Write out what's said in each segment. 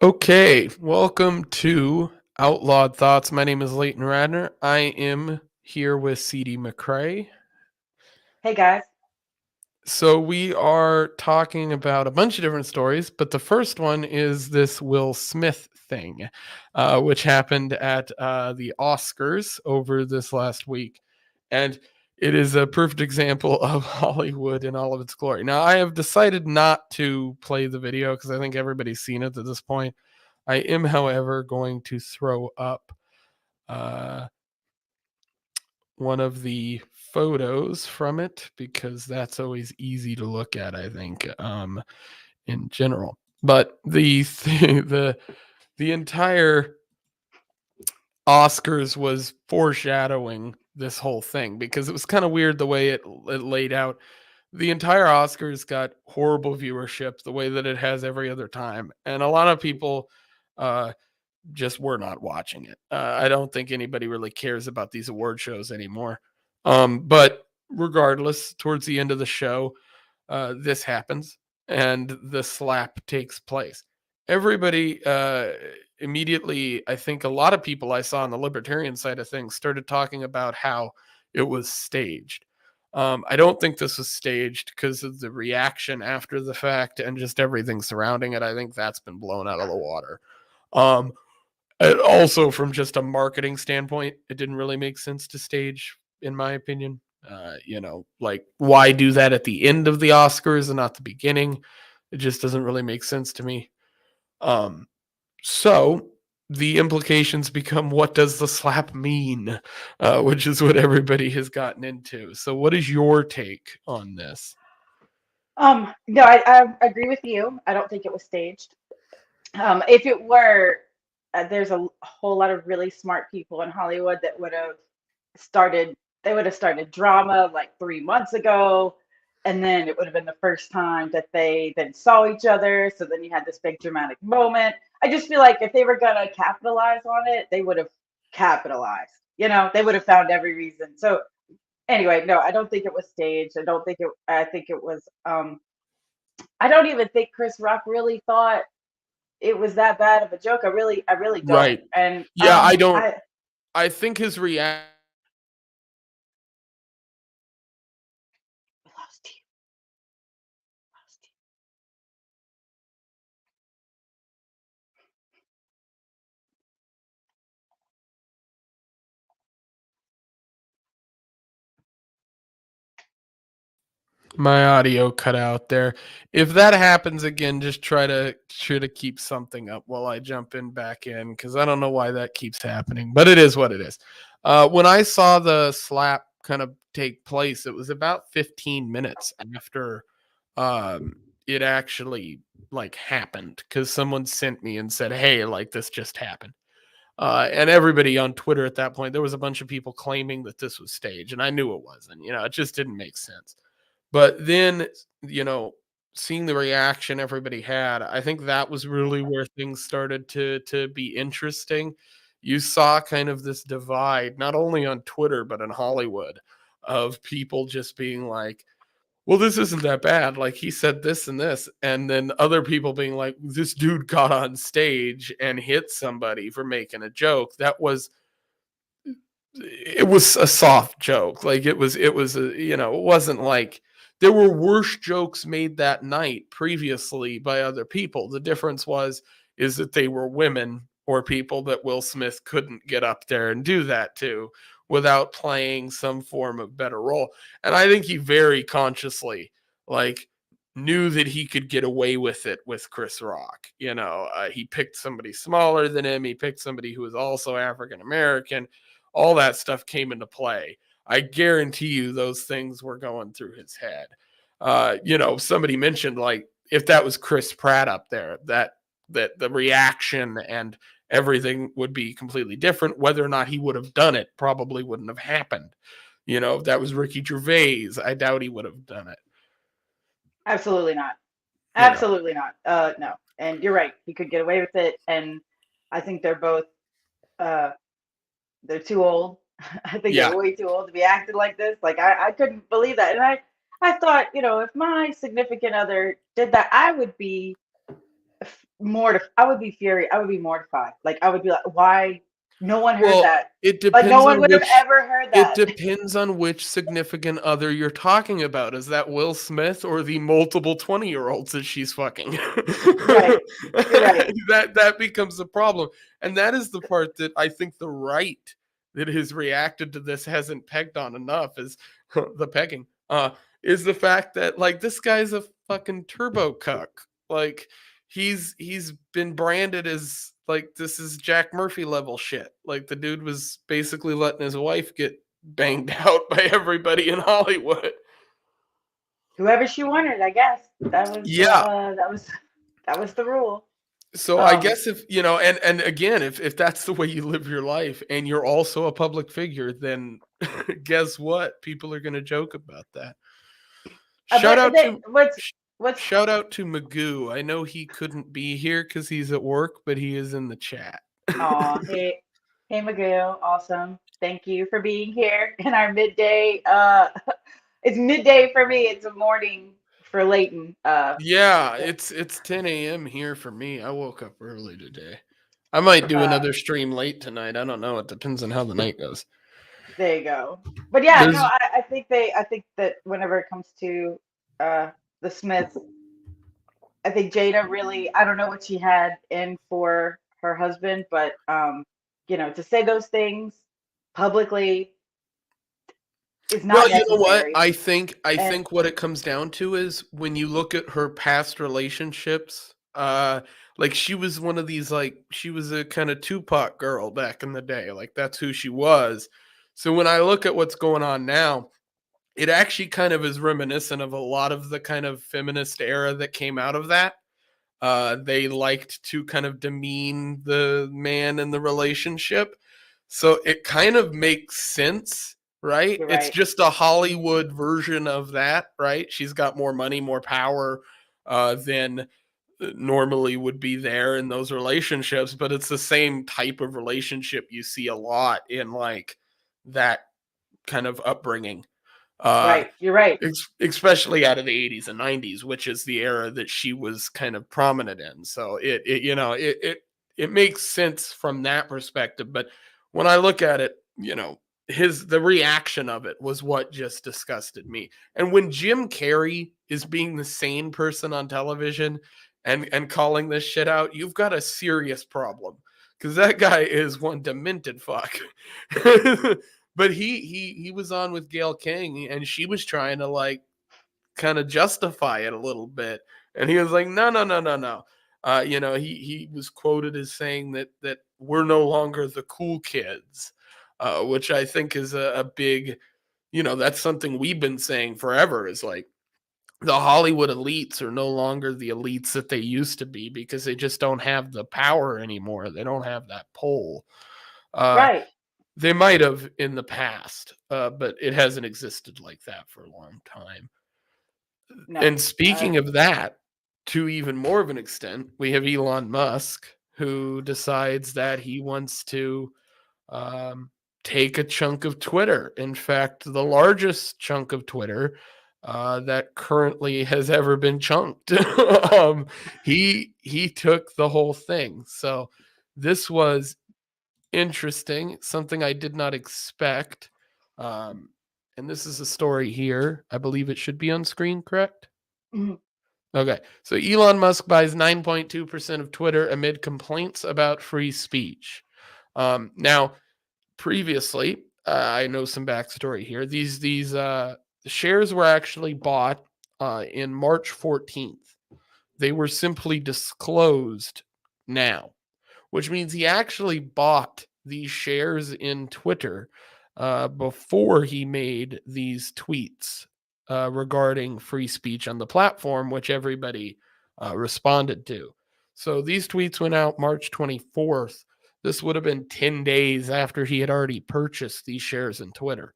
Okay, welcome to Outlawed Thoughts. My name is Leighton Radner. I am here with CD McRae. Hey guys. So we are talking about a bunch of different stories, but the first one is this Will Smith thing, which happened at the Oscars over this last week. And it is a perfect example of Hollywood in all of its glory. Now, I have decided not to play the video because I think everybody's seen it at this point. I am, however, going to throw up uh, one of the photos from it because that's always easy to look at, I think, in general. But the entire Oscars was foreshadowing this whole thing because it was kind of weird the way it laid out. The entire Oscars got horrible viewership the way that it has every other time, and a lot of people uh, just were not watching it. I don't think anybody really cares about these award shows anymore. But regardless, towards the end of the show, this happens and the slap takes place. Everybody immediately, I think a lot of people I saw on the libertarian side of things started talking about how it was staged. I don't think this was staged because of the reaction after the fact and just everything surrounding it. I think that's been blown out of the water. Um, and also, from just a marketing standpoint, it didn't really make sense to stage, in my opinion. Like why do that at the end of the Oscars and not the beginning? It just doesn't really make sense to me. Um, so the implications become what does the slap mean, which is what everybody has gotten into. So, what is your take on this? No, I agree with you. I don't think it was staged. If it were, there's a whole lot of really smart people in Hollywood that started, they would have started drama like 3 months ago, and then it would have been the first time that they then saw each other. So then you had this big dramatic moment. I just feel like if they were gonna capitalize on it, they would have capitalized. They would have found every reason. So anyway, no, I don't think it was staged. I think it was I don't even think Chris Rock really thought it was that bad of a joke. I really don't. Right. And Yeah, I don't. I I think his reaction. lost you. Lost you. My audio cut out there. If that happens again, just try to keep something up while I jump in back in because I don't know why that keeps happening, but it is what it is. When I saw the slap kind of take place, it was about 15 minutes after it actually like happened because someone sent me and said, "Hey, like this just happened." And everybody on Twitter at that point, there was a bunch of people claiming that this was staged, and I knew it wasn't. It just didn't make sense. But then, you know, seeing the reaction everybody had, I think that was really where things started to be interesting. You saw kind of this divide, not only on Twitter but in Hollywood, of people just being like, "Well, this isn't that bad. Like he said this and this," and then other people being like, "This dude got on stage and hit somebody for making a joke." It was a soft joke. Like it was it wasn't like there were worse jokes made that night previously by other people. The difference is that they were women or people that Will Smith couldn't get up there and do that to without playing some form of better role. And I think he very consciously like knew that he could get away with it with Chris Rock. He picked somebody smaller than him. He picked somebody who was also African American. All that stuff came into play. I guarantee you those things were going through his head. Somebody mentioned like if that was Chris Pratt up there, that the reaction and everything would be completely different. Whether or not he would have done it probably wouldn't have happened. If that was Ricky Gervais, I doubt he would have done it. Absolutely not. You know, Absolutely not. No. And you're right. He could get away with it. And I think uh they're too old. I think yeah, they're way too old to be acting like this. Like I couldn't believe that. And I thought, if my significant other did that, I would be I would be furious. I would be mortified. Like I would be like, why? No one heard Well, that. it Like no depends one on would have which ever heard it that. depends on which significant other you're talking about. Is that Will Smith or the multiple 20-year-olds that she's fucking? Right. You're right. That becomes the problem. And that is the part that I think the right that has reacted to this hasn't pegged on enough is the pegging. Is the fact that like this guy's a fucking turbo cuck. Like he's been branded as like this is Jack Murphy level shit. Like the dude was basically letting his wife get banged out by everybody in Hollywood. Whoever she wanted, I guess. Yeah. That was the rule. So I Um, guess if you know, and again, if that's the way you live your life and you're also a public figure, then guess what? People are gonna joke about that. Shout but out to what's shout out to Magoo. I know he couldn't be here because he's at work, but he is in the chat. Aw, hey Miguel, awesome. Thank you for being here in our midday. It's midday for me. It's a morning for Leighton. Yeah, it's 10 a.m. here for me. I woke up early today. I might do uh, another stream late tonight. I don't know. It depends on how the night goes. there you go. But yeah, no, There's I think that whenever it comes to the Smiths, I think Jada really, I don't know what she had in for her husband, but you know, to say those things publicly is Well, not you know what? necessary. I And think what it comes down to is when you look at her past relationships, like she was one of these like she was a kind of Tupac girl back in the day. Like that's who she was. So when I look at what's going on now, it actually kind of is reminiscent of a lot of the kind of feminist era that came out of that. They liked to kind of demean the man in the relationship. So it kind of makes sense, right? you're It's right. just a Hollywood version of that, right? She's got more money, more power than normally would be there in those relationships, but it's the same type of relationship you see a lot in like that kind of upbringing. Uh, Right. You're right. especially out of the 80s and 90s, which is the era that she was kind of prominent in. So it you know it makes sense from that perspective. But when I look at it, you know, the reaction of it was what just disgusted me. And when Jim Carrey is being the sane person on television and calling this shit out, you've got a serious problem because that guy is one demented fuck. But he was on with Gail King and she was trying to like kind of justify it a little bit. And he was like, no. You know, he was quoted as saying that we're no longer the cool kids, which I think is a big, you know, that's something we've been saying forever is like the Hollywood elites are no longer the elites that they used to be because they just don't have the power anymore. They don't have that pull. Uh, Right. they might have in the past, but it hasn't existed like that for a long time. No. And speaking of that, to even more of an extent, we have Elon Musk who decides that he wants to um, take a chunk of Twitter. In fact, the largest chunk of Twitter that currently has ever been chunked. He took the whole thing. So this was interesting, something I did not expect. Um, and this is a story here. I believe it should be on screen, correct? Mhm. Okay. So Elon Musk buys 9.2% of Twitter amid complaints about free speech. Now, previously, I know some backstory here. These shares were actually bought in March 14th. They were simply disclosed now, which means he actually bought these shares in Twitter before he made these tweets regarding free speech on the platform, which everybody responded to. So these tweets went out March 24th. This would have been 10 days after he had already purchased these shares in Twitter,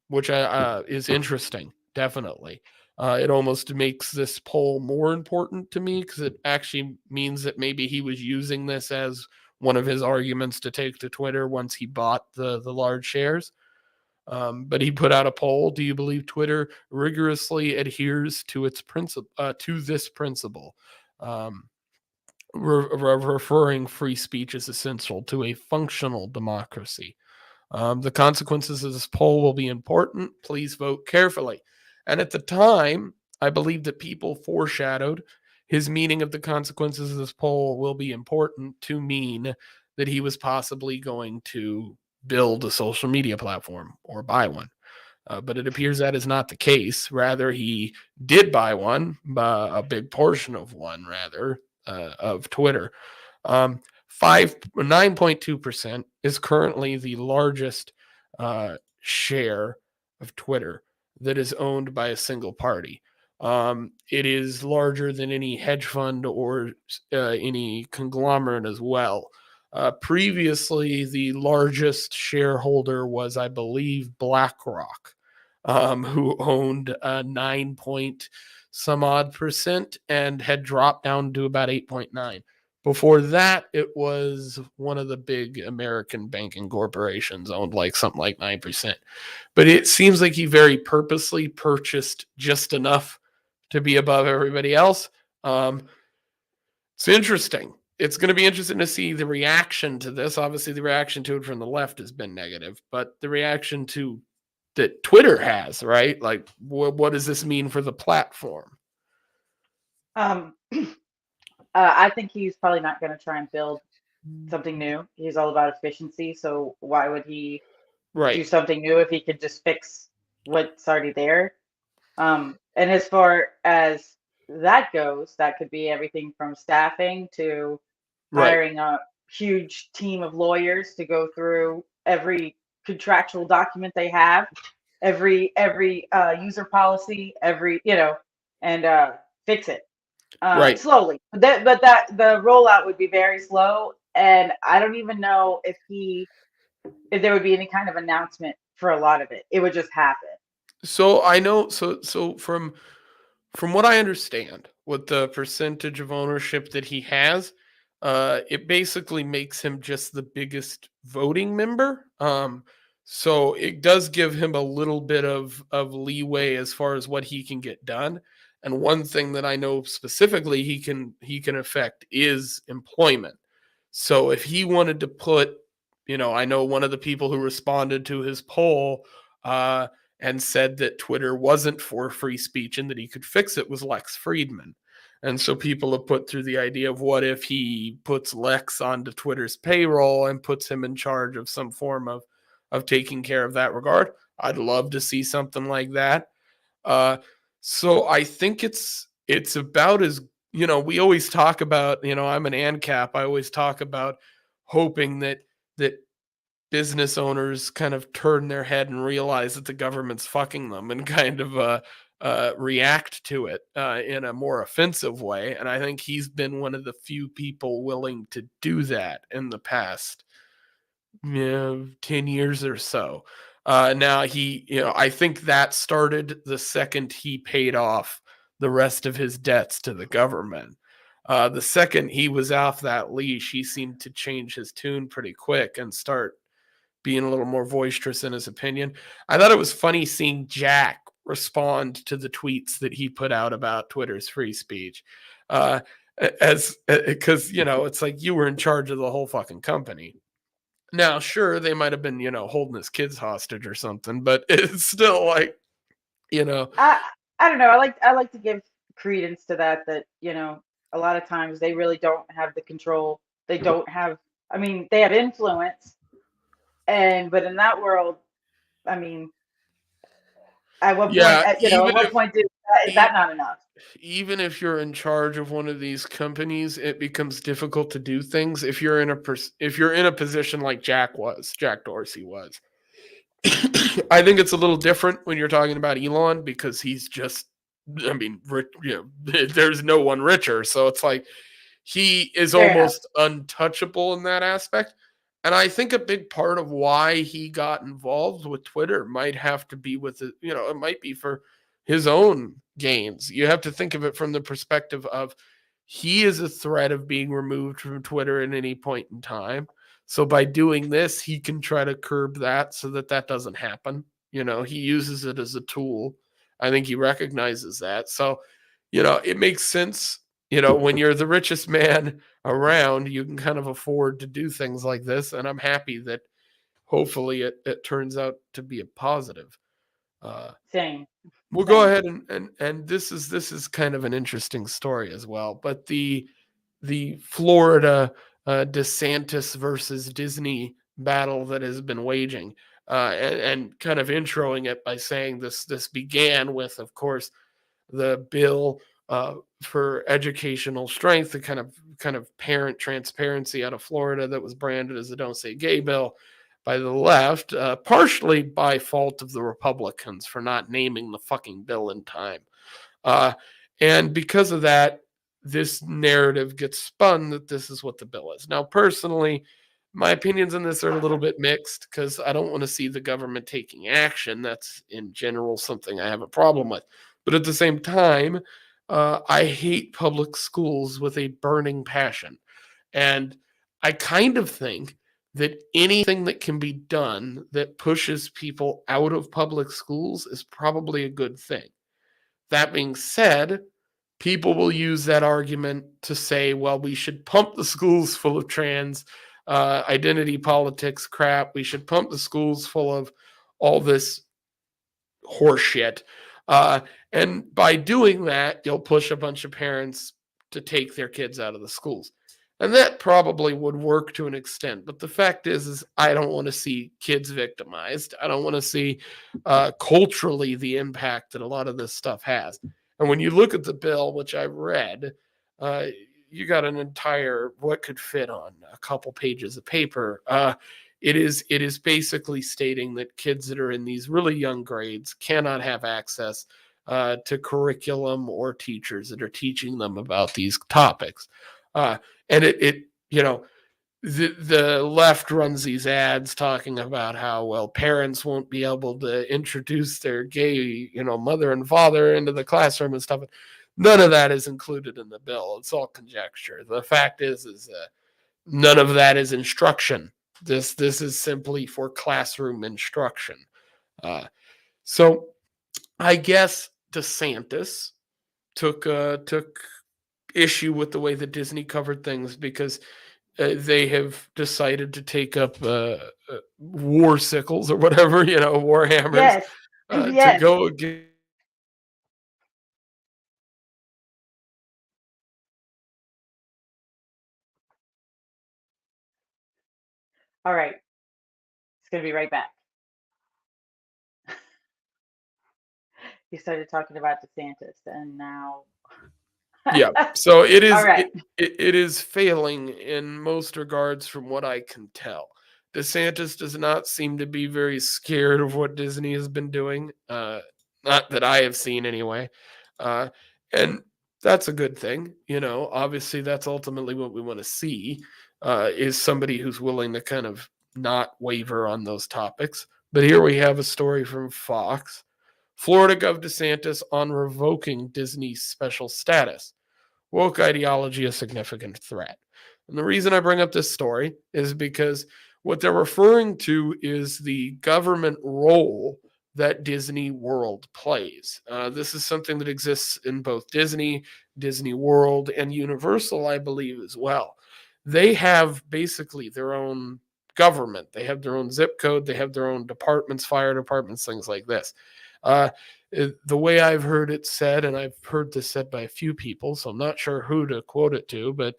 which is interesting, definitely. It almost makes this poll more important to me because it actually means that maybe he was using this as one of his arguments to take to Twitter once he bought the large shares. But he put out a poll: do you believe Twitter rigorously adheres to its principle to this principle? Um, referring free speech as essential to a functional democracy. The consequences of this poll will be important. Please vote carefully. And at the time, I believe that people foreshadowed his meaning of the consequences of this poll will be important to mean that he was possibly going to build a social media platform or buy one. But it appears that is not the case. Rather, he did buy one, a big portion of one, rather, of Twitter. 9.2% is currently the largest share of Twitter that is owned by a single party. It is larger than any hedge fund or any conglomerate as well. Previously, the largest shareholder was, I believe, BlackRock, who owned 9 point some odd percent and had dropped down to about 8.9. Before that, it was one of the big American banking corporations owned something like 9%. But it seems like he very purposely purchased just enough to be above everybody else. It's interesting. It's going to be interesting to see the reaction to this. Obviously, the reaction to it from the left has been negative, but the reaction to that Twitter has, right? Like, what does this mean for the platform? I think he's probably not going to try and build something new. He's all about efficiency. So why would he do something new if he could just fix what's already there? And as far as that goes, that could be everything from staffing to hiring a huge team of lawyers to go through every contractual document they have, every user policy, and fix it slowly. But the rollout would be very slow, and I don't even know if there would be any kind of announcement for a lot of it. It would just happen. So I know. So from what I understand, with the percentage of ownership that he has, it basically makes him just the biggest voting member. So it does give him a little bit of leeway as far as what he can get done. And one thing that I know specifically he can affect is employment. So if he wanted to put, I know one of the people who responded to his poll and said that Twitter wasn't for free speech and that he could fix it was Lex Friedman. And so people have put through the idea of what if he puts Lex onto Twitter's payroll and puts him in charge of some form of taking care of that regard. I'd love to see something like that. So I think it's about as, we always talk about, I'm an ANCAP. I always talk about hoping that business owners kind of turn their head and realize that the government's fucking them and kind of react to it in a more offensive way. And I think he's been one of the few people willing to do that in the past 10 years or so. Now I think that started the second he paid off the rest of his debts to the government. The second he was off that leash, he seemed to change his tune pretty quick and start being a little more boisterous in his opinion. I thought it was funny seeing Jack respond to the tweets that he put out about Twitter's free speech. Because, it's like you were in charge of the whole fucking company. Now, sure, they might have been, holding his kids hostage or something, but it's still like, I don't know. I like to give credence to that, a lot of times they really don't have the control. They don't have, they have influence. But in that world, at what point is that not enough? Even if you're in charge of one of these companies, it becomes difficult to do things if you're in a position like Jack Dorsey was. I think it's a little different when you're talking about Elon because he's just, rich, there's no one richer. So it's like he is almost untouchable in that aspect. And I think a big part of why he got involved with Twitter might have to be with it, it might be for his own gains. You have to think of it from the perspective of he is a threat of being removed from Twitter at any point in time. So by doing this, he can try to curb that so that doesn't happen. He uses it as a tool. I think he recognizes that. So, it makes sense. When you're the richest man around, you can kind of afford to do things like this. And I'm happy that hopefully it turns out to be a positive. Same. We'll go ahead and this is kind of an interesting story as well. But the Florida DeSantis versus Disney battle that has been waging, and kind of introing it by saying this began with, of course, the bill for educational strength, the kind of parent transparency out of Florida that was branded as the "Don't Say Gay" bill by the left, partially by fault of the Republicans for not naming the fucking bill in time. Uh, and because of that, this narrative gets spun that this is what the bill is. Now, personally, my opinions on this are a little bit mixed because I don't want to see the government taking action. That's in general something I have a problem with. But at the same time, I hate public schools with a burning passion. And I kind of think that anything that can be done that pushes people out of public schools is probably a good thing. That being said, people will use that argument to say, well, we should pump the schools full of trans identity politics crap. We should pump the schools full of all this horseshit. And by doing that, you'll push a bunch of parents to take their kids out of the schools. And that probably would work to an extent. But the fact is I don't want to see kids victimized. I don't want to see culturally the impact that a lot of this stuff has. And when you look at the bill, which I read, you got an entire what could fit on a couple pages of paper. It is basically stating that kids that are in these really young grades cannot have access to curriculum or teachers that are teaching them about these topics. And it the left runs these ads talking about how, well, parents won't be able to introduce their gay, mother and father into the classroom and stuff. None of that is included in the bill. It's all conjecture. The fact is none of that is instruction. This is simply for classroom instruction. So I guess DeSantis took issue with the way that Disney covered things because they have decided to take up war sickles or whatever, war hammers, Yes. to go against. All right. It's going to be right back. You started talking about DeSantis, and now. Yeah. So it is. All right. It is failing in most regards, from what I can tell. DeSantis does not seem to be very scared of what Disney has been doing. Not that I have seen anyway. And that's a good thing. Obviously that's ultimately what we want to see, is somebody who's willing to kind of not waver on those topics. But here we have a story from Fox. Florida Gov DeSantis on revoking Disney's special status. Woke ideology a significant threat. And the reason I bring up this story is because what they're referring to is the government role that Disney World plays. This is something that exists in both Disney, Disney World, and Universal, I believe, as well. They have basically their own government. They have their own zip code. They have their own departments, fire departments, things like this. The way I've heard it said, and I've heard this said by a few people, so I'm not sure who to quote it to, but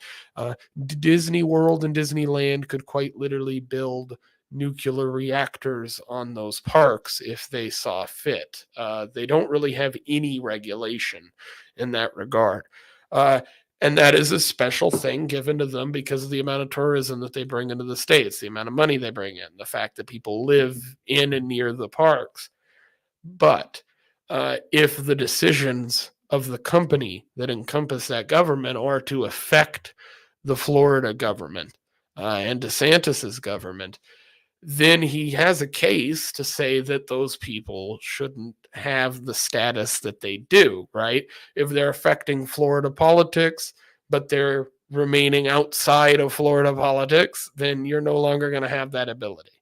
Disney World and Disneyland could quite literally build nuclear reactors on those parks if they saw fit. They don't really have any regulation in that regard. And that is a special thing given to them because of the amount of tourism that they bring into the States, the amount of money they bring in, the fact that people live in and near the parks. But if the decisions of the company that encompass that government are to affect the Florida government and DeSantis's government, then he has a case to say that those people shouldn't have the status that they do, right? If they're affecting Florida politics, but they're remaining outside of Florida politics, then you're no longer going to have that ability.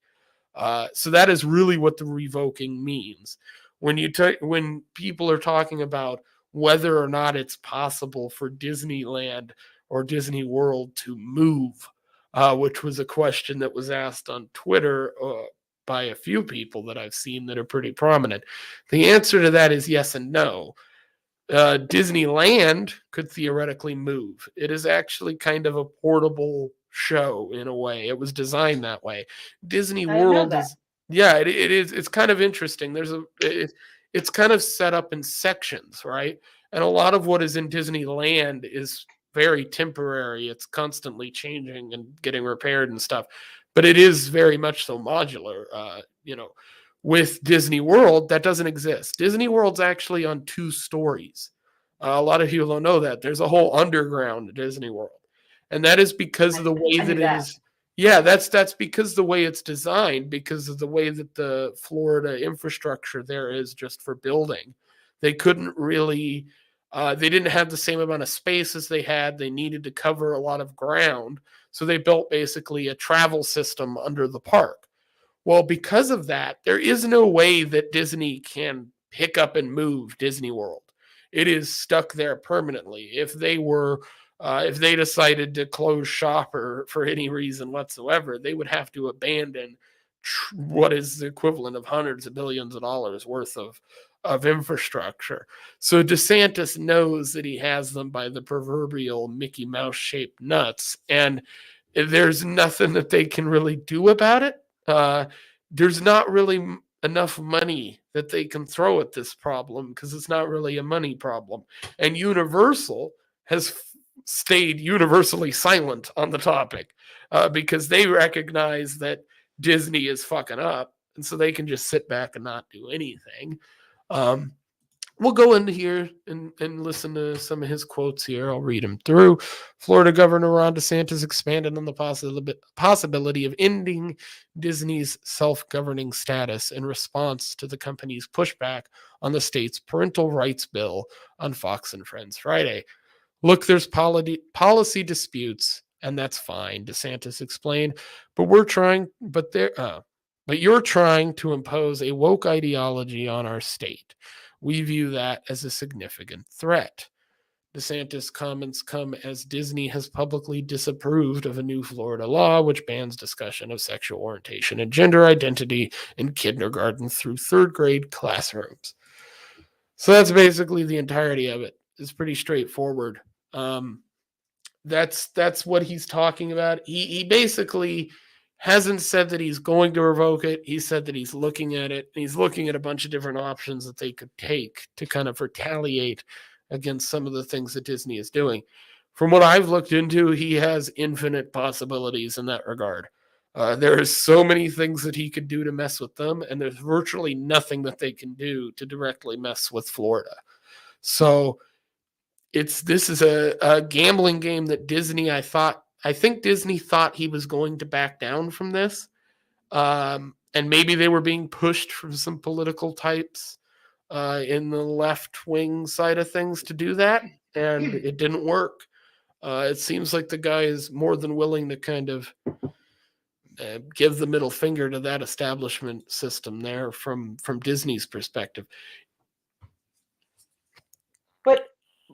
So that is really what the revoking means. When people are talking about whether or not it's possible for Disneyland or Disney World to move, which was a question that was asked on Twitter by a few people that I've seen that are pretty prominent. The answer to that is yes and no. Disneyland could theoretically move. It is actually kind of a portable show in a way. It was designed that way. Disney I didn't know World that. is, yeah, it is. It's kind of interesting. It's kind of set up in sections, right? And a lot of what is in Disneyland is very temporary. It's constantly changing and getting repaired and stuff. But it is very much so modular. With Disney World, that doesn't exist. Disney World's actually on 2 stories. A lot of people don't know that. There's a whole underground Disney World. And that is because of the way I that knew it that. is. Yeah, that's because the way it's designed, because of the way that the Florida infrastructure there is just for building. They couldn't really, they didn't have the same amount of space as they had. They needed to cover a lot of ground. So they built basically a travel system under the park. Well, because of that, there is no way that Disney can pick up and move Disney World. It is stuck there permanently. If they decided to close shop or for any reason whatsoever, they would have to abandon what is the equivalent of hundreds of billions of dollars worth of infrastructure. So DeSantis knows that he has them by the proverbial Mickey Mouse shaped nuts, and there's nothing that they can really do about it. There's not really enough money that they can throw at this problem because it's not really a money problem. And Universal has stayed universally silent on the topic because they recognize that Disney is fucking up. And so they can just sit back and not do anything. We'll go into here and listen to some of his quotes here. I'll read them through. Florida Governor Ron DeSantis expanded on the possibility of ending Disney's self-governing status in response to the company's pushback on the state's parental rights bill on Fox and Friends Friday. Look, there's policy disputes, and that's fine, DeSantis explained. But you're trying to impose a woke ideology on our state. We view that as a significant threat. DeSantis' comments come as Disney has publicly disapproved of a new Florida law which bans discussion of sexual orientation and gender identity in kindergarten through 3rd grade classrooms. So that's basically the entirety of it. It's pretty straightforward. That's what he's talking about. He basically hasn't said that he's going to revoke it. He said that he's looking at it. And he's looking at a bunch of different options that they could take to kind of retaliate against some of the things that Disney is doing. From what I've looked into, he has infinite possibilities in that regard. There is so many things that he could do to mess with them, and there's virtually nothing that they can do to directly mess with Florida. So this is a gambling game that Disney, I think Disney thought he was going to back down from this. And maybe they were being pushed from some political types in the left-wing side of things to do that, and it didn't work. It seems like the guy is more than willing to kind of give the middle finger to that establishment system there from Disney's perspective.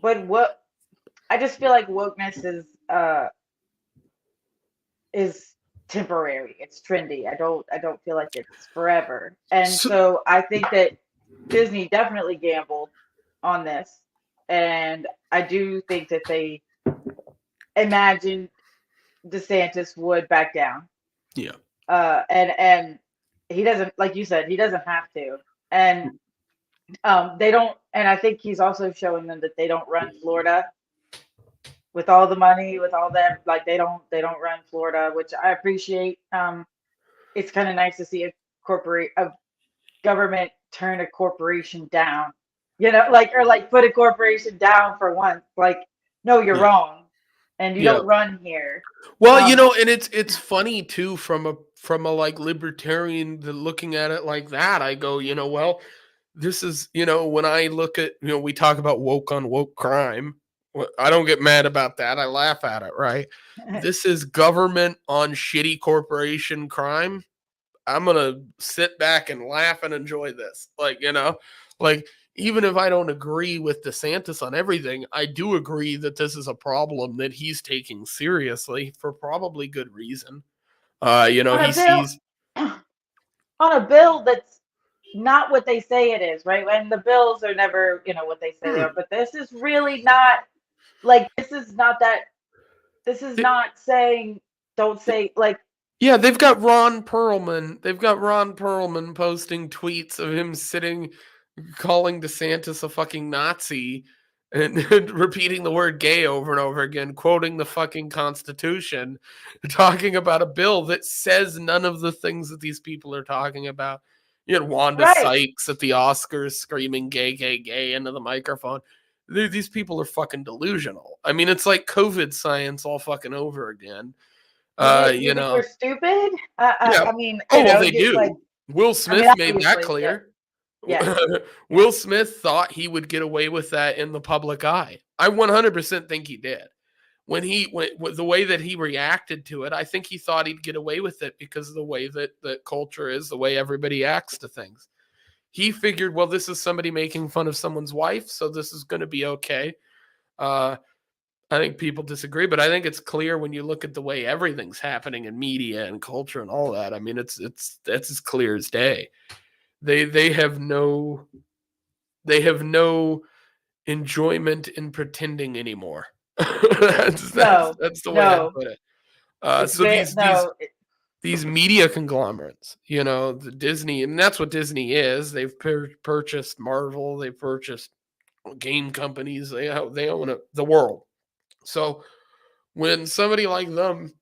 But what I just feel like wokeness is temporary. It's trendy. I don't feel like it's forever. And so I think that Disney definitely gambled on this. And I do think that they imagined DeSantis would back down. Yeah. And he doesn't, like you said, he doesn't have to. And they don't, and I think he's also showing them that they don't run Florida with all the money, with all that. Like they don't run Florida, which I appreciate. It's kind of nice to see a government turn a corporation down, or put a corporation down for once. Like, no, you're wrong, and you don't run here. Well, and it's funny too from a like libertarian looking at it like that. I go, well, this is, when I look at, we talk about woke on woke crime. I don't get mad about that. I laugh at it, right? This is government on shitty corporation crime. I'm going to sit back and laugh and enjoy this. Like even if I don't agree with DeSantis on everything, I do agree that this is a problem that he's taking seriously for probably good reason. You know, On he a bill, sees. on a bill that's not what they say it is, right? And the bills are never, what they say they are. But this is really not like this is not that. This is not saying don't say like. Yeah, they've got Ron Perlman. They've got Ron Perlman posting tweets of him sitting, calling DeSantis a fucking Nazi, and repeating the word gay over and over again, quoting the fucking Constitution, talking about a bill that says none of the things that these people are talking about. You had Wanda Right. Sykes at the Oscars screaming gay, gay, gay into the microphone. These people are fucking delusional. I mean, it's like COVID science all fucking over again. You think we're stupid? Yeah. I mean, Oh, well, they just do. like, Will Smith made that obviously, clear. yeah. Will Smith thought he would get away with that in the public eye. I 100% think he did. When the way that he reacted to it, I think he thought he'd get away with it because of the way that culture is, the way everybody acts to things. He figured, well, this is somebody making fun of someone's wife, so this is going to be okay. I think people disagree, but I think it's clear when you look at the way everything's happening in media and culture and all that. I mean, it's as clear as day. They have no enjoyment in pretending anymore. that's the way I put it. So these media conglomerates, the Disney, and that's what Disney is. They've purchased Marvel, they've purchased game companies, they own the world. So when somebody like them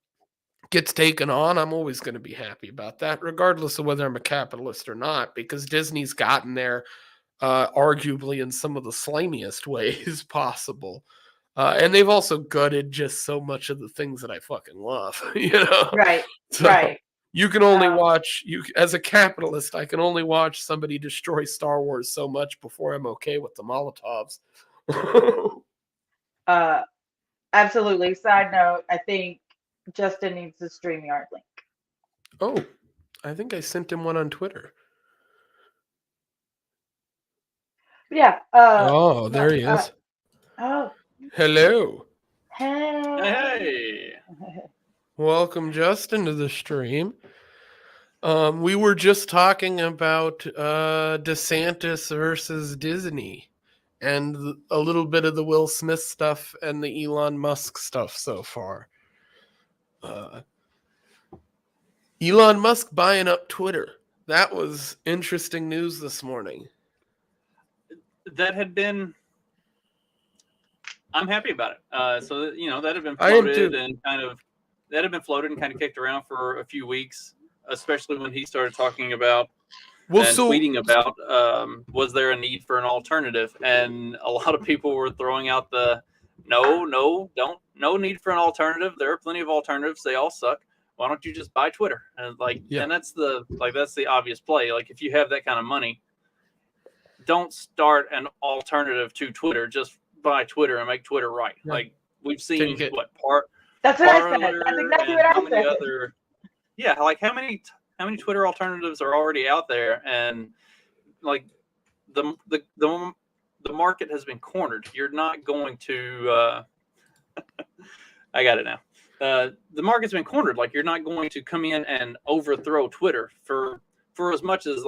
gets taken on, I'm always going to be happy about that, regardless of whether I'm a capitalist or not, because Disney's gotten there arguably in some of the slimiest ways possible. And they've also gutted just so much of the things that I fucking love, Right, So right. you can only watch, as a capitalist, I can only watch somebody destroy Star Wars so much before I'm okay with the Molotovs. Absolutely. Side note, I think Justin needs the StreamYard link. Oh, I think I sent him one on Twitter. Yeah. There he is. Oh. Hello. Hey. Welcome, Justin, to the stream. We were just talking about DeSantis versus Disney and a little bit of the Will Smith stuff and the Elon Musk stuff so far. Elon Musk buying up Twitter. That was interesting news this morning. That had been... I'm happy about it. So, that had been floated and kind of kicked around for a few weeks, especially when he started talking about tweeting about, was there a need for an alternative? And a lot of people were throwing out the, no need for an alternative. There are plenty of alternatives. They all suck. Why don't you just buy Twitter? And and that's the obvious play. Like, if you have that kind of money, don't start an alternative to Twitter. Just buy Twitter and make Twitter right. Yeah. Like, we've seen That's what I said. That's exactly what I said. How many Twitter alternatives are already out there? And like the market has been cornered. You're not going to I got it now. The market's been cornered. Like, you're not going to come in and overthrow Twitter for as much as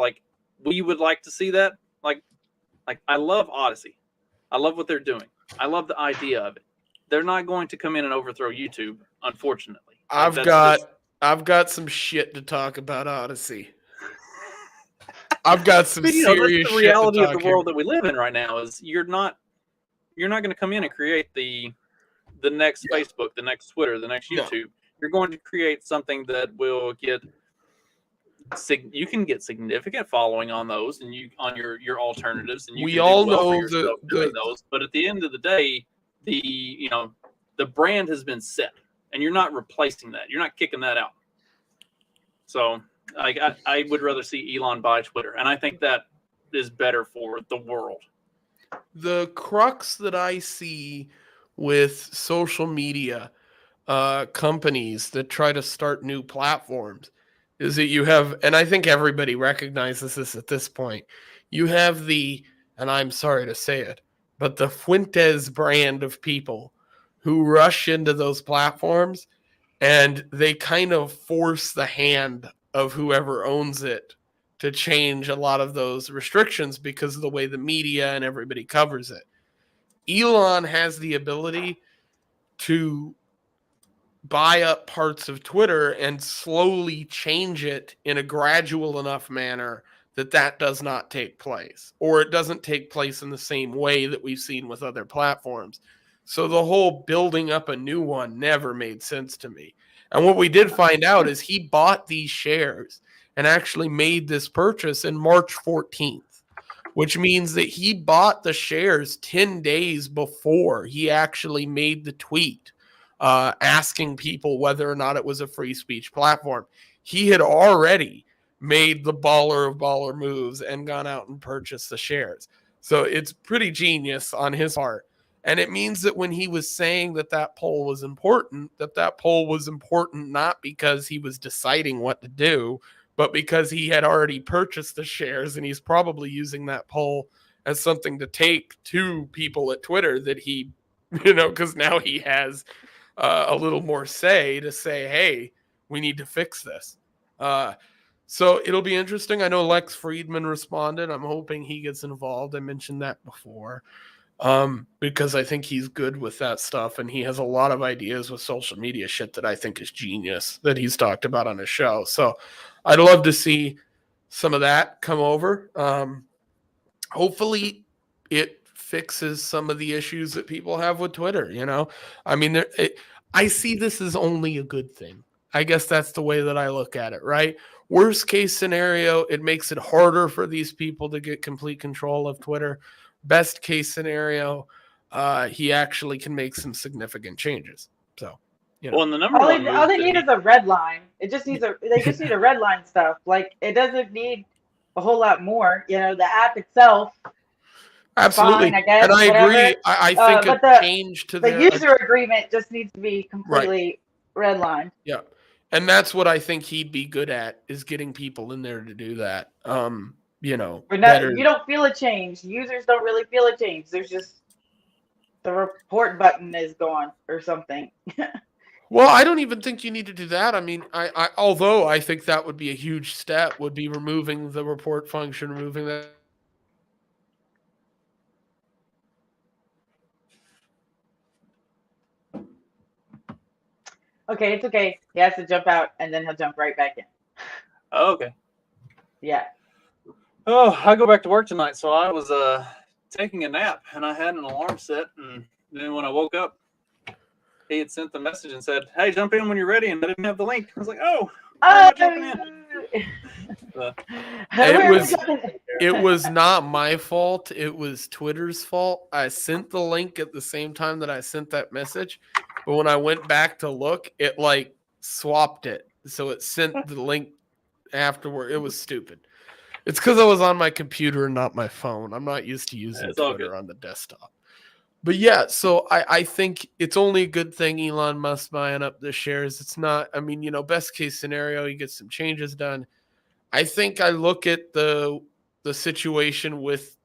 we would like to see that. Like I love Odyssey. I love what they're doing. I love the idea of it. They're not going to come in and overthrow YouTube, unfortunately. I've got some shit to talk about Odyssey. I've got some serious the reality of the world that we live in right now is you're not going to come in and create the next Facebook, the next Twitter, the next YouTube. No. You're going to create something that will get you can get significant following on those and on your alternatives, and we all know doing those. But at the end of the day, the brand has been set, and you're not replacing that. You're not kicking that out. So I would rather see Elon buy Twitter, and I think that is better for the world. The crux that I see with social media companies that try to start new platforms is that you have, and I think everybody recognizes this at this point, you have the and I'm sorry to say it, but the Fuentes brand of people who rush into those platforms and they kind of force the hand of whoever owns it to change a lot of those restrictions because of the way the media and everybody covers it. Elon has the ability to buy up parts of Twitter and slowly change it in a gradual enough manner that does not take place, or it doesn't take place in the same way that we've seen with other platforms. So the whole building up a new one never made sense to me. And what we did find out is he bought these shares and actually made this purchase in March 14th, which means that he bought the shares 10 days before he actually made the tweet asking people whether or not it was a free speech platform. He had already made the baller of baller moves and gone out and purchased the shares. So it's pretty genius on his part. And it means that when he was saying that poll was important, that poll was important not because he was deciding what to do, but because he had already purchased the shares, and he's probably using that poll as something to take to people at Twitter that he, because now he has a little more say to say, hey, we need to fix this. So it'll be interesting. I know Lex Friedman responded. I'm hoping he gets involved. I mentioned that before. Because I think he's good with that stuff, and he has a lot of ideas with social media shit that I think is genius that he's talked about on his show. So I'd love to see some of that come over. Hopefully it fixes some of the issues that people have with Twitter. I mean, I see this as only a good thing. I guess that's the way that I look at it, right? Worst case scenario, it makes it harder for these people to get complete control of Twitter. Best case scenario, he actually can make some significant changes. So, Well, and the number all they need is a red line. They just need a red line stuff. Like, it doesn't need a whole lot more. The app itself. Absolutely, fine, I guess. And I whatever. agree. I think but a change to the user agreement just needs to be completely redlined. Yeah. And that's what I think he'd be good at, is getting people in there to do that. You don't feel a change. Users don't really feel a change. There's just the report button is gone or something. Well, I don't even think you need to do that. I mean, although I think that would be a huge step, would be removing the report function, removing that. Okay, it's okay. He has to jump out and then he'll jump right back in. Oh, okay. Yeah. Oh, I go back to work tonight, so I was taking a nap and I had an alarm set, and then when I woke up, he had sent the message and said, "Hey, jump in when you're ready," and I didn't have the link. I was like, "Oh, jumping in." It was not my fault. It was Twitter's fault. I sent the link at the same time that I sent that message, but when I went back to look, it swapped it, so it sent the link afterward. It was stupid. It's because I was on my computer and not my phone. I'm not used to using Twitter on the desktop. But yeah, so I think it's only a good thing Elon Musk buying up the shares. It's not, I mean, best case scenario, he gets some changes done. I think I look at the situation with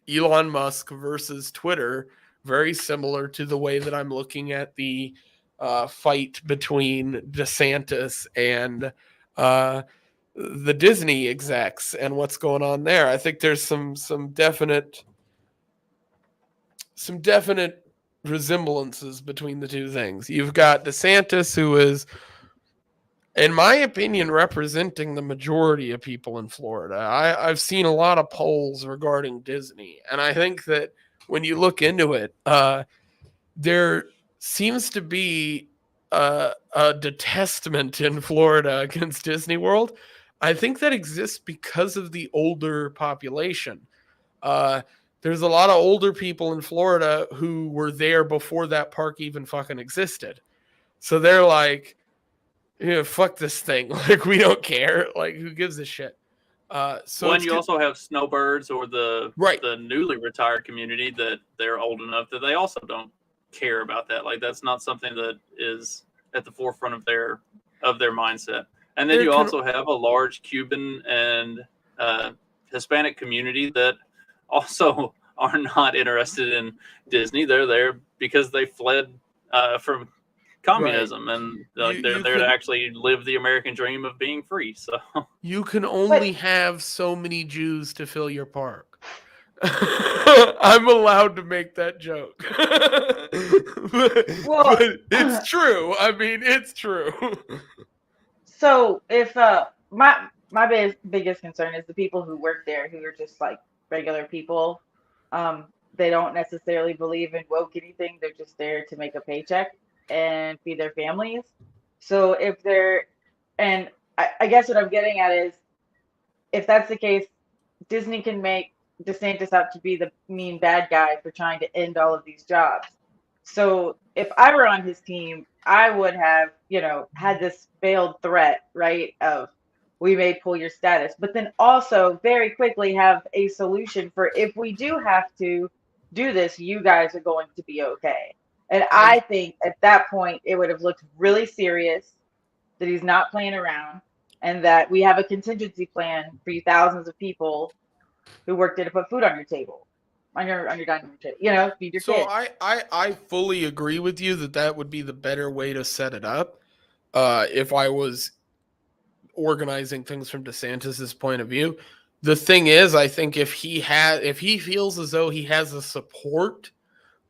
Elon Musk versus Twitter very similar to the way that I'm looking at the fight between DeSantis and the Disney execs and what's going on there. I think there's some definite resemblances between the two things. You've got DeSantis, who is, in my opinion, representing the majority of people in Florida. I've seen a lot of polls regarding Disney, and I think that when you look into it, there seems to be a detestment in Florida against Disney World. I think that exists because of the older population. There's a lot of older people in Florida who were there before that park even fucking existed. So they're like, fuck this thing. We don't care. Who gives a shit? So when you also have snowbirds or the newly retired community that they're old enough that they also don't care about that. That's not something that is at the forefront of their mindset. And then you also have a large Cuban and Hispanic community that also are not interested in Disney. They're there because they fled from communism, right. And they're there to actually live the American dream of being free. So you can only have so many Jews to fill your park. I'm allowed to make that joke. but it's true. I mean, it's true. So if my biggest concern is the people who work there, who are just like regular people. They don't necessarily believe in woke anything. They're just there to make a paycheck and feed their families. So if they're, and I guess what I'm getting at is, if that's the case, Disney can make DeSantis out to be the mean bad guy for trying to end all of these jobs. So if I were on his team, I would have, had this veiled threat, right, of we may pull your status, but then also very quickly have a solution for if we do have to do this, you guys are going to be okay. And I think at that point, it would have looked really serious that he's not playing around and that we have a contingency plan for you thousands of people who work there to put food on your table, on your dining room table, feed your kids. So I fully agree with you that would be the better way to set it up. If I was organizing things from DeSantis's point of view. The thing is, I think if he feels as though he has the support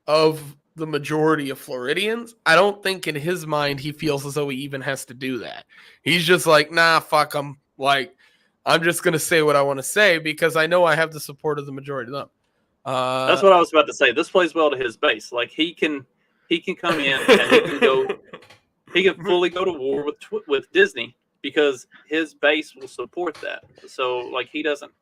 of the majority of Floridians, I don't think in his mind he feels as though he even has to do that. He's just like, nah, fuck them. Like, I'm just going to say what I want to say because I know I have the support of the majority of them. That's what I was about to say. This plays well to his base. Like, he can come in and he can fully go to war with Disney because his base will support that. So, like, he doesn't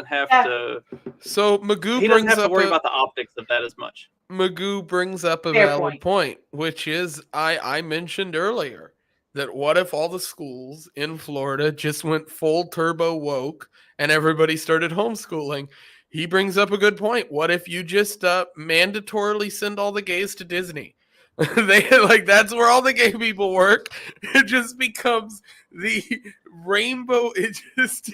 have to. So Magoo doesn't have to worry about the optics of that as much. Magoo brings up a valid point, which is I mentioned earlier that what if all the schools in Florida just went full turbo woke and everybody started homeschooling? He brings up a good point. What if you just mandatorily send all the gays to Disney? That's where all the gay people work. It just becomes the rainbow. It just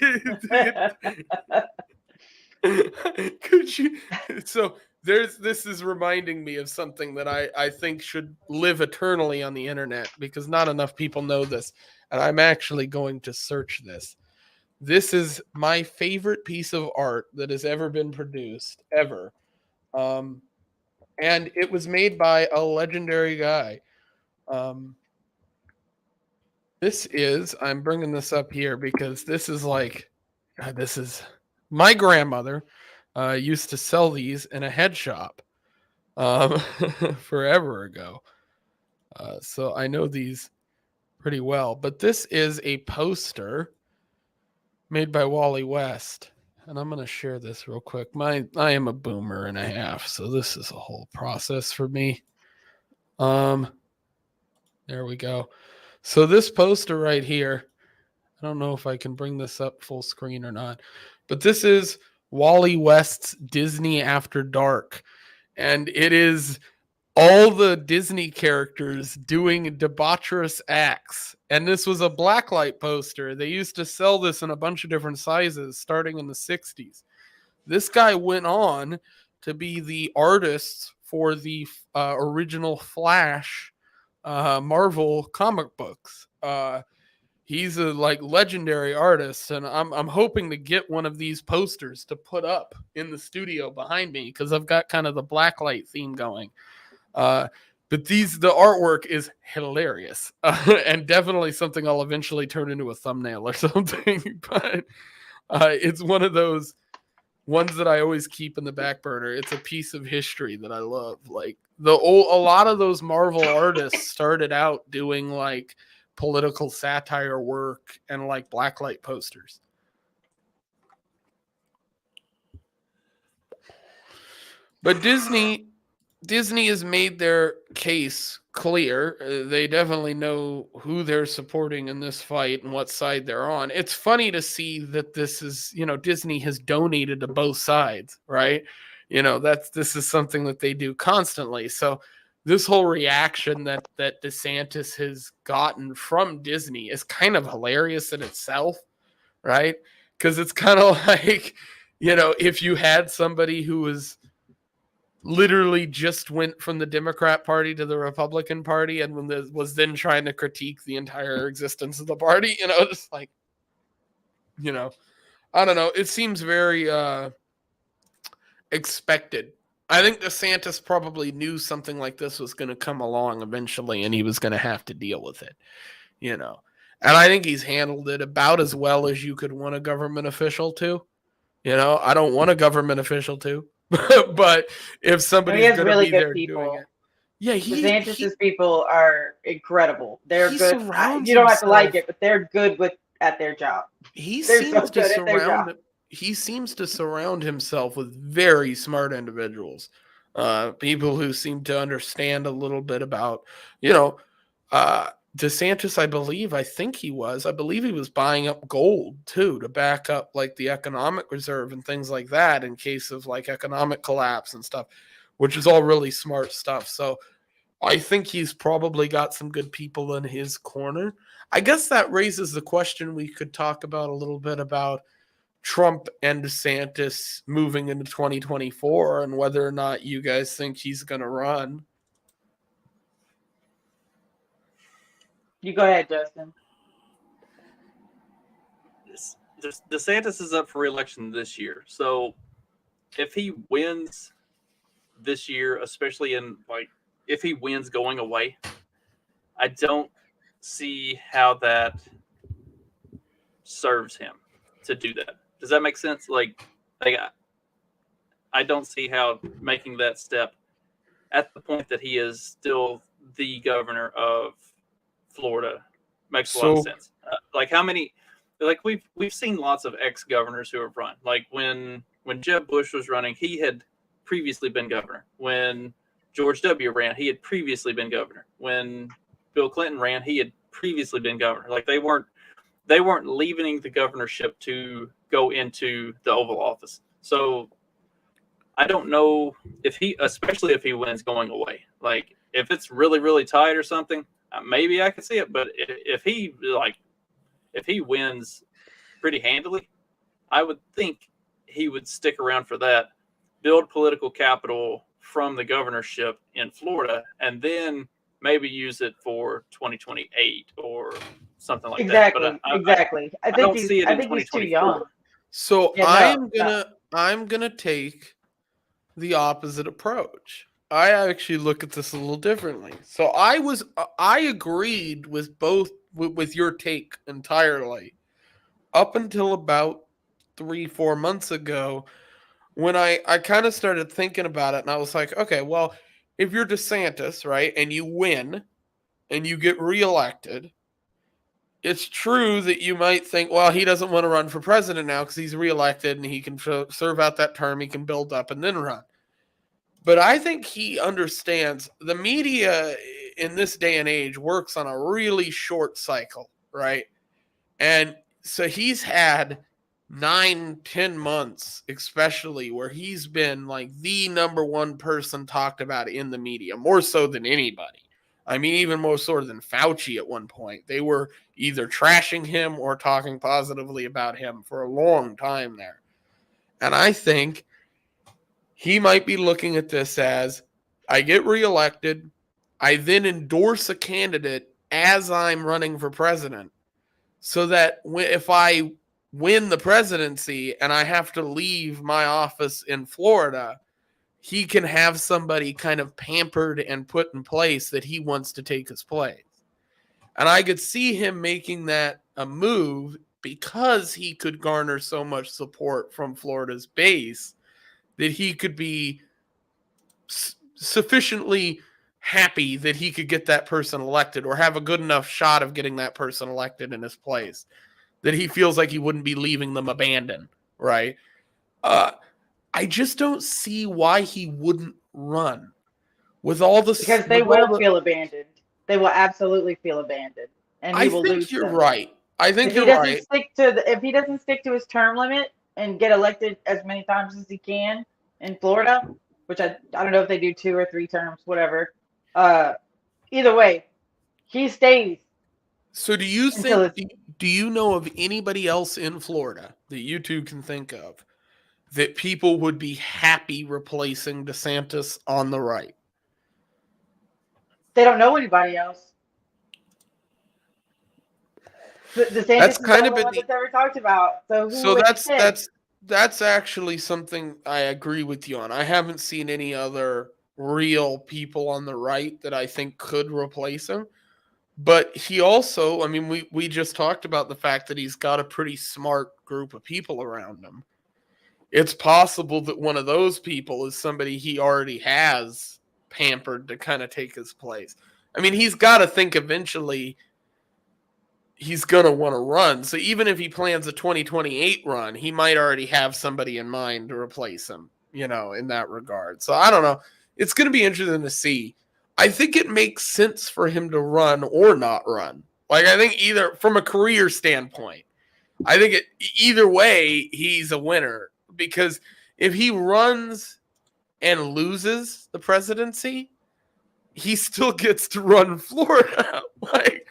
could you? So this is reminding me of something that I think should live eternally on the internet because not enough people know this, and I'm actually going to search this. This is my favorite piece of art that has ever been produced ever. And it was made by a legendary guy. I'm bringing this up here because this is my grandmother used to sell these in a head shop forever ago. So I know these pretty well. But this is a poster made by Wally West. And I'm going to share this real quick. I am a boomer and a half, so this is a whole process for me. There we go. So this poster right here, I don't know if I can bring this up full screen or not, but this is Wally West's Disney After Dark. And it is all the Disney characters doing debaucherous acts. And this was a Blacklight poster. They used to sell this in a bunch of different sizes starting in the 60s. This guy went on to be the artist for the original Flash Marvel comic books. He's a legendary artist, and I'm hoping to get one of these posters to put up in the studio behind me because I've got kind of the Blacklight theme going. But the artwork is hilarious and definitely something I'll eventually turn into a thumbnail or something. But it's one of those ones that I always keep in the back burner. It's a piece of history that I love. Like a lot of those Marvel artists started out doing like political satire work and like Blacklight posters. But Disney has made their case clear. They definitely know who they're supporting in this fight and what side they're on. It's funny to see that this is, Disney has donated to both sides, right? This is something that they do constantly. So this whole reaction that DeSantis has gotten from Disney is kind of hilarious in itself, right? Because it's kind of like if you had somebody who was literally just went from the Democrat Party to the Republican Party and was then trying to critique the entire existence of the party, just like, I don't know. It seems very expected. I think DeSantis probably knew something like this was going to come along eventually, and he was going to have to deal with it, And I think he's handled it about as well as you could want a government official to. I don't want a government official to. But if somebody's going to be there doing it, DeSantis' people are incredible. They're good. You don't have to like it, but they're good at their job. He seems to surround himself with very smart individuals, people who seem to understand a little bit about, DeSantis. I believe he was buying up gold too to back up like the economic reserve and things like that in case of like economic collapse and stuff, which is all really smart stuff. So I think he's probably got some good people in his corner. I guess that raises the question we could talk about a little bit about Trump and DeSantis moving into 2024 and whether or not you guys think he's going to run. You go ahead, Justin. DeSantis is up for re-election this year. So if he wins this year, especially if he wins going away, I don't see how that serves him to do that. Does that make sense? I don't see how making that step at the point that he is still the governor of Florida makes a lot of sense. How many? We've seen lots of ex-governors who have run. Like when Jeb Bush was running, he had previously been governor. When George W. ran, he had previously been governor. When Bill Clinton ran, he had previously been governor. They weren't leaving the governorship to go into the Oval Office. So I don't know especially if he wins going away. If it's really, really tight or something, maybe I could see it. But if he wins pretty handily, I would think he would stick around for that, build political capital from the governorship in Florida, and then maybe use it for 2028 or something like that. But exactly. I don't see it in 2024. He's too young. So I'm gonna take the opposite approach. I actually look at this a little differently. So I agreed with your take entirely up until about 3-4 months ago when I kind of started thinking about it, and I was like, okay, well, if you're DeSantis, right, and you win and you get reelected, it's true that you might think, well, he doesn't want to run for president now because he's reelected and he can serve out that term, he can build up and then run. But I think he understands the media in this day and age works on a really short cycle, right? And so he's had 9-10 months, especially, where he's been like the number one person talked about in the media, more so than anybody. I mean, even more so than Fauci at one point. They were either trashing him or talking positively about him for a long time there. And I think he might be looking at this as, I get reelected, I then endorse a candidate as I'm running for president, so that if I win the presidency and I have to leave my office in Florida, he can have somebody kind of pampered and put in place that he wants to take his place. And I could see him making that a move because he could garner so much support from Florida's base that he could be sufficiently happy that he could get that person elected or have a good enough shot of getting that person elected in his place that he feels like he wouldn't be leaving them abandoned, right? I just don't see why he wouldn't run with all the... Because they will feel abandoned. They will absolutely feel abandoned. And he will lose. I think you're right. I think you're right. If he doesn't stick to his term limit and get elected as many times as he can in Florida, which I don't know if they do 2 or 3 terms, whatever. Either way, he stays. So do you think, do you know of anybody else in Florida that you two can think of that people would be happy replacing DeSantis on the right. They don't know anybody else. DeSantis That's is the kind only of one that's ever talked about. So who so would you pick? that's actually something I agree with you on. I haven't seen any other real people on the right that I think could replace him. But he also, I mean, we just talked about the fact that he's got a pretty smart group of people around him. It's possible that one of those people is somebody he already has pampered to kind of take his place. I mean, he's got to think eventually he's going to want to run. So even if he plans a 2028 run, he might already have somebody in mind to replace him, you know, in that regard. So I don't know. It's going to be interesting to see. I think it makes sense for him to run or not run. Like, I think either from a career standpoint, I think either way, he's a winner. Because if he runs and loses the presidency, he still gets to run Florida. Like,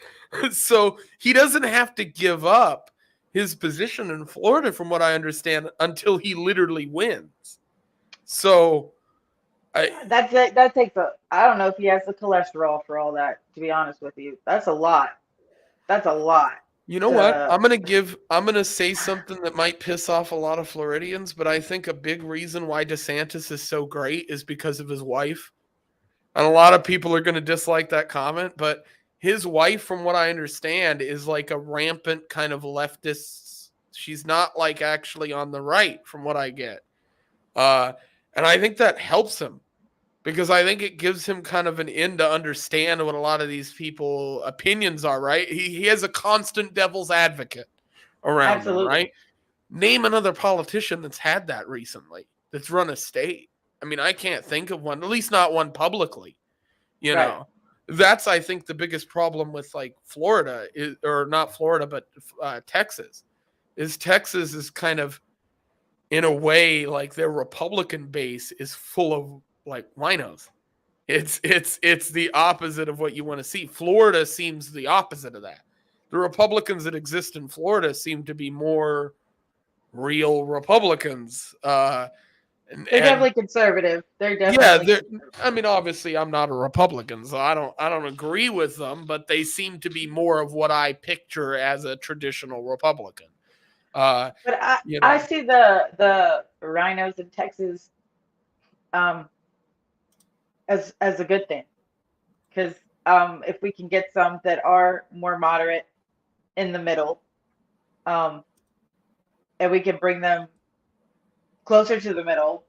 so he doesn't have to give up his position in Florida, from what I understand, until he literally wins. So that takes I don't know if he has the cholesterol for all that, to be honest with you. That's a lot. You know what? I'm gonna say something that might piss off a lot of Floridians, but I think a big reason why DeSantis is so great is because of his wife. And a lot of people are going to dislike that comment, but his wife, from what I understand, is like a rampant kind of leftist. She's not like actually on the right, from what I get. And I think that helps him, because I think it gives him kind of an in to understand what a lot of these people opinions are, right? He has a constant devil's advocate around him, right? Name another politician that's had that recently, that's run a state. I mean, I can't think of one, at least not one publicly, you know. That's, I think, the biggest problem with like Florida or not Florida, but Texas is kind of, in a way, like their Republican base is full of like winos. It's the opposite of what you want to see. Florida seems the opposite of that. The Republicans that exist in Florida seem to be more real Republicans. They're definitely conservative. They're definitely I mean, obviously, I'm not a Republican, so I don't agree with them, but they seem to be more of what I picture as a traditional Republican. But I see the rhinos in Texas as a good thing, because if we can get some that are more moderate in the middle, and we can bring them closer to the middle.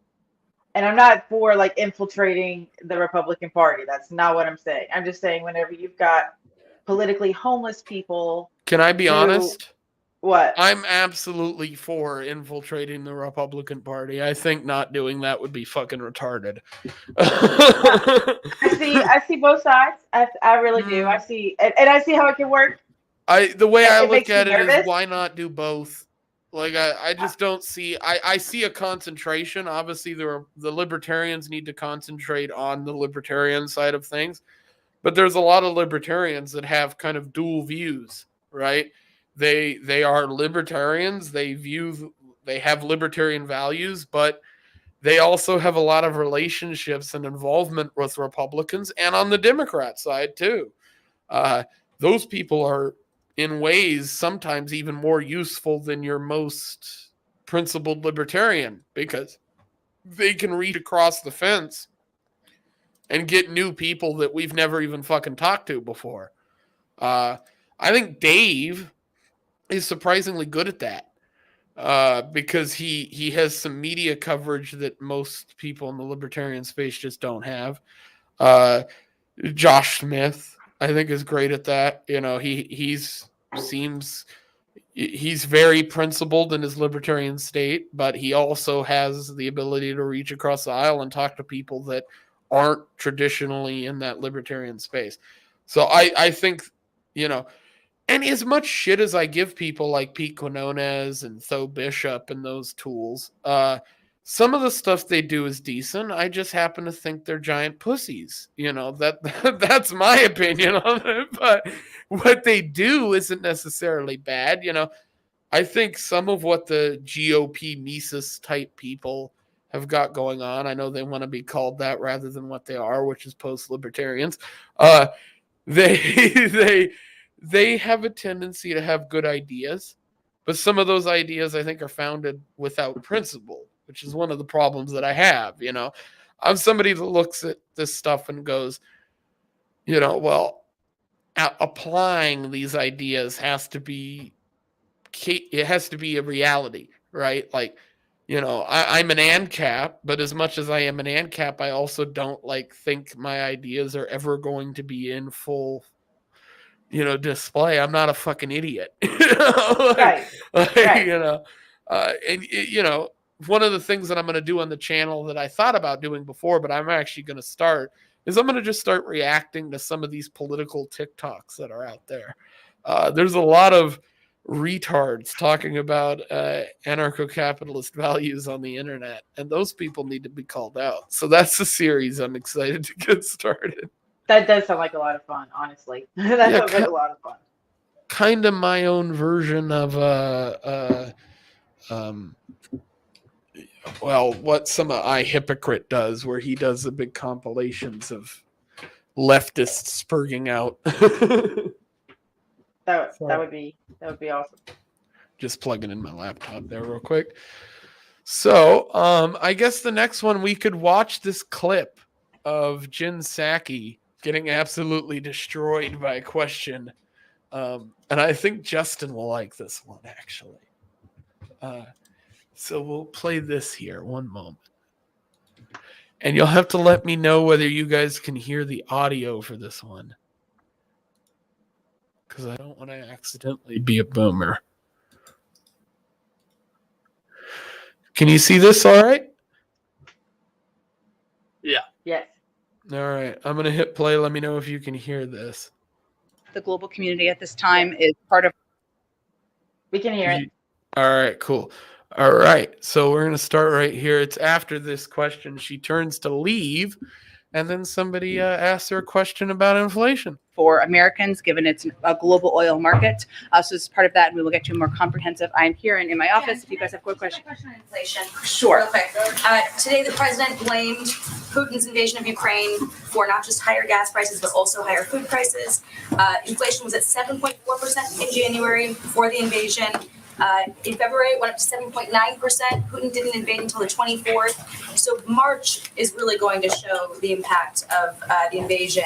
And I'm not for like infiltrating the Republican Party. That's not what I'm saying. I'm just saying, whenever you've got politically homeless people. Can I be honest? What? I'm absolutely for infiltrating the Republican Party. I think not doing that would be fucking retarded. I see both sides. I really do. I see, and I see how it can work. The way I look at it is, why not do both? Like, I just don't see. I see a concentration. Obviously, the libertarians need to concentrate on the libertarian side of things, but there's a lot of libertarians that have kind of dual views, right? They are libertarians. They have libertarian values, but they also have a lot of relationships and involvement with Republicans and on the Democrat side too. Those people are, in ways, sometimes even more useful than your most principled libertarian, because they can reach across the fence and get new people that we've never even fucking talked to before. I think Dave is surprisingly good at that, because he has some media coverage that most people in the libertarian space just don't have. Josh Smith, I think, is great at that. You know, he's very principled in his libertarian state, but he also has the ability to reach across the aisle and talk to people that aren't traditionally in that libertarian space. So I think, you know, and as much shit as I give people like Pete Quinones and Tho Bishop and those tools, some of the stuff they do is decent. I just happen to think they're giant pussies. You know, that's my opinion on it. But what they do isn't necessarily bad. You know, I think some of what the GOP Mises type people have got going on, I know they want to be called that rather than what they are, which is post-libertarians. They have a tendency to have good ideas, but some of those ideas I think are founded without principle, which is one of the problems that I have. I'm somebody that looks at this stuff and goes, well, applying these ideas has to be a reality, right? Like, I'm an ANCAP, but as much as I am an ANCAP, I also don't think my ideas are ever going to be in full, display. I'm not a fucking idiot. Right. And one of the things that I'm going to do on the channel that I thought about doing before, but I'm actually going to start, is I'm going to just start reacting to some of these political TikToks that are out there. There's a lot of retards talking about anarcho-capitalist values on the internet, and those people need to be called out. So that's the series I'm excited to get started. That does sound like a lot of fun, honestly. That sounds like a lot of fun. Kind of my own version of what some of iHypocrite does, where he does the big compilations of leftists spurging out. That would be awesome. Just plugging in my laptop there real quick. So I guess the next one, we could watch this clip of Jen Psaki getting absolutely destroyed by a question. And I think Justin will like this one, actually. So we'll play this here. One moment. And you'll have to let me know whether you guys can hear the audio for this one, because I don't want to accidentally be a boomer. Can you see this all right? Yeah. Yes. All right. I'm going to hit play. Let me know if you can hear this. The global community at this time is part of... We can hear it. All right, cool. All right. So we're going to start right here. It's after this question. She turns to leave, and then somebody asks her a question about inflation. For Americans, given it's a global oil market. So as part of that, we will get to a more comprehensive. I'm here and in my office. If you guys have quick questions. Question on inflation. Sure. Real quick. Today, the president blamed Putin's invasion of Ukraine for not just higher gas prices, but also higher food prices. Inflation was at 7.4% in January before the invasion. In February, it went up to 7.9%. Putin didn't invade until the 24th. So March is really going to show the impact of the invasion.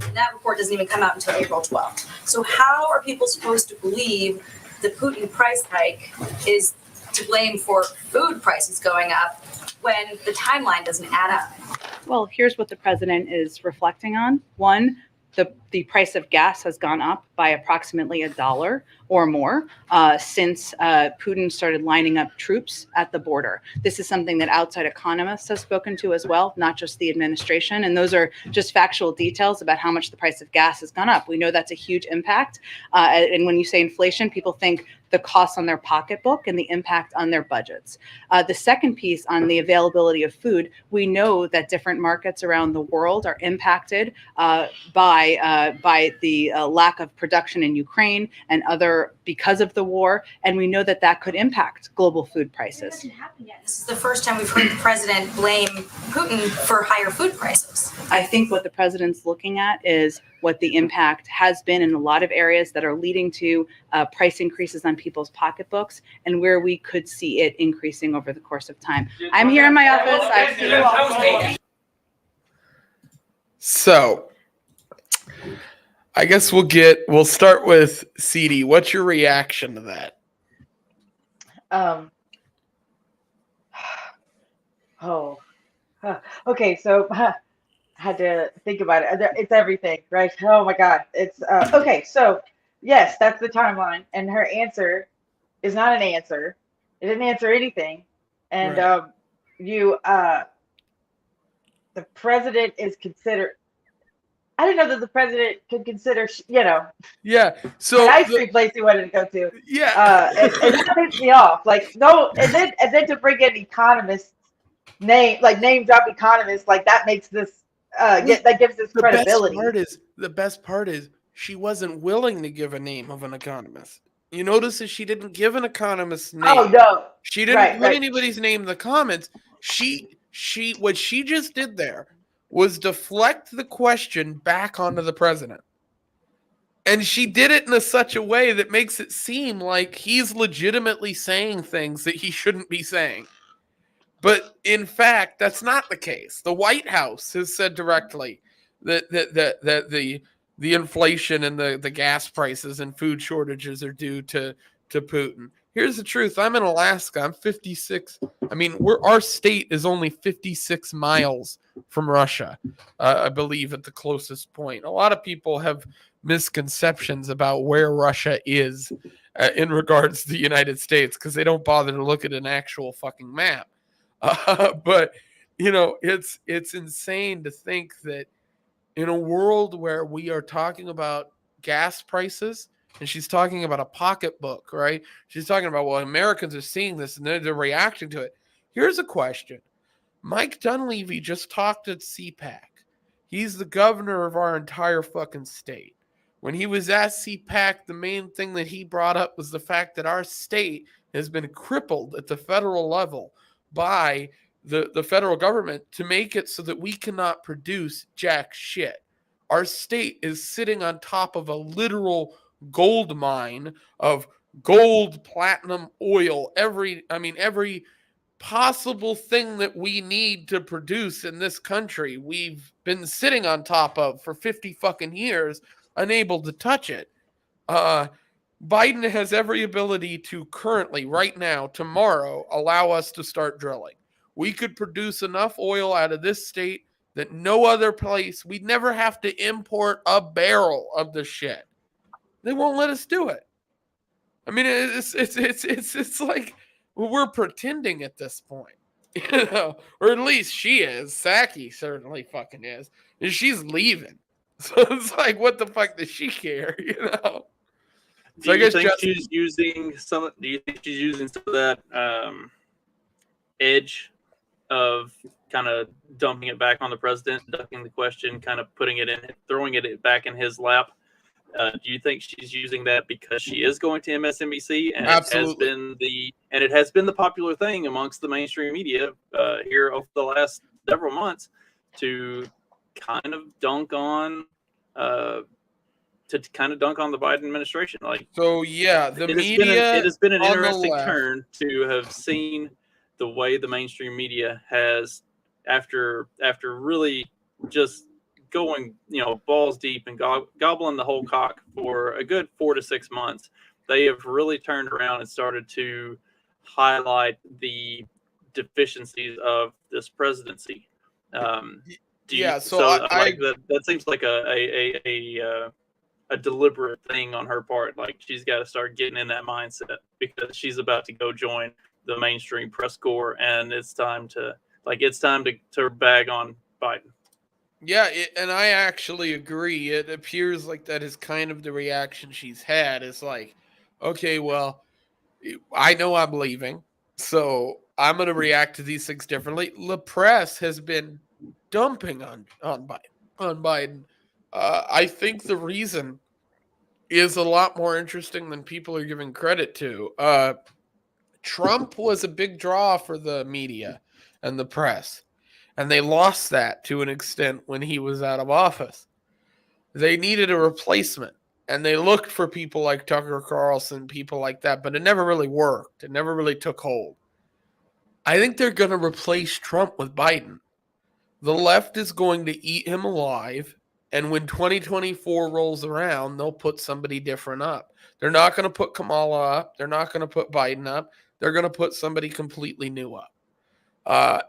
And that report doesn't even come out until April 12th. So how are people supposed to believe the Putin price hike is to blame for food prices going up when the timeline doesn't add up? Well, here's what the president is reflecting on. One, the price of gas has gone up by approximately $1 or more since Putin started lining up troops at the border. This is something that outside economists have spoken to as well, not just the administration. And those are just factual details about how much the price of gas has gone up. We know that's a huge impact. And when you say inflation, people think the costs on their pocketbook and the impact on their budgets. The second piece on the availability of food, we know that different markets around the world are impacted by the lack of production in Ukraine and other because of the war. And we know that that could impact global food prices. It hasn't happened yet. This is the first time we've heard the president blame Putin for higher food prices. I think what the president's looking at is what the impact has been in a lot of areas that are leading to price increases on people's pocketbooks and where we could see it increasing over the course of time. I'm here in my office. I've seen you all. So I guess we'll start with CD. What's your reaction to that? Okay, so I had to think about it. It's everything, right? Oh my God. It's okay. So yes, that's the timeline. And her answer is not an answer. It didn't answer anything. And right. The president is considered. I didn't know that the president could consider, Yeah. So an ice cream place he wanted to go to. Yeah. And that pissed me off. Like, no, and then to bring in economists, name drop economists, like that makes this that gives this credibility. The best part is she wasn't willing to give a name of an economist. You notice that she didn't give an economist's name. Oh no. She didn't put anybody's name in the comments. What she just did there was deflect the question back onto the president. And she did it in such a way that makes it seem like he's legitimately saying things that he shouldn't be saying. But in fact, that's not the case. The White House has said directly that the inflation and the gas prices and food shortages are due to Putin. Here's the truth. I'm in Alaska. I'm 56. I mean, our state is only 56 miles from Russia, I believe, at the closest point. A lot of people have misconceptions about where Russia is in regards to the United States because they don't bother to look at an actual fucking map. But, you know, it's insane to think that in a world where we are talking about gas prices, and she's talking about a pocketbook, right? She's talking about, well, Americans are seeing this and they're reacting to it. Here's a question. Mike Dunleavy just talked at CPAC. He's the governor of our entire fucking state. When he was at CPAC, the main thing that he brought up was the fact that our state has been crippled at the federal level by the federal government to make it so that we cannot produce jack shit. Our state is sitting on top of a literal gold mine of gold, platinum, oil, every possible thing that we need to produce in this country. We've been sitting on top of for 50 fucking years, unable to touch it. Biden has every ability to currently, right now, tomorrow, allow us to start drilling. We could produce enough oil out of this state that no other place, we'd never have to import a barrel of the shit. They won't let us do it. I mean, it's like we're pretending at this point, you know, or at least she is. Psaki certainly fucking is, and she's leaving. So it's like, what the fuck does she care, you know? So I guess she's using some. Do you think she's using some of that edge of kind of dumping it back on the president, ducking the question, kind of putting it in, throwing it back in his lap? Do you think she's using that because she is going to MSNBC, and Absolutely. it has been the popular thing amongst the mainstream media here over the last several months to kind of dunk on the Biden administration? Like, so yeah, the it has been an interesting turn to have seen the way the mainstream media has, after really just going, you know, balls deep and gobbling the whole cock for a good 4 to 6 months, they have really turned around and started to highlight the deficiencies of this presidency. That seems like a deliberate thing on her part. Like, she's got to start getting in that mindset because she's about to go join the mainstream press corps, and it's time to bag on Biden. Yeah, and I actually agree. It appears like that is kind of the reaction she's had. Is like, okay, well, I know I'm leaving, so I'm going to react to these things differently. The press has been dumping on Biden. I think the reason is a lot more interesting than people are giving credit to. Trump was a big draw for the media and the press, and they lost that to an extent when he was out of office. They needed a replacement, and they looked for people like Tucker Carlson, people like that, but it never really worked. It never really took hold. I think they're going to replace Trump with Biden. The left is going to eat him alive, and when 2024 rolls around, they'll put somebody different up. They're not going to put Kamala up. They're not going to put Biden up. They're going to put somebody completely new up.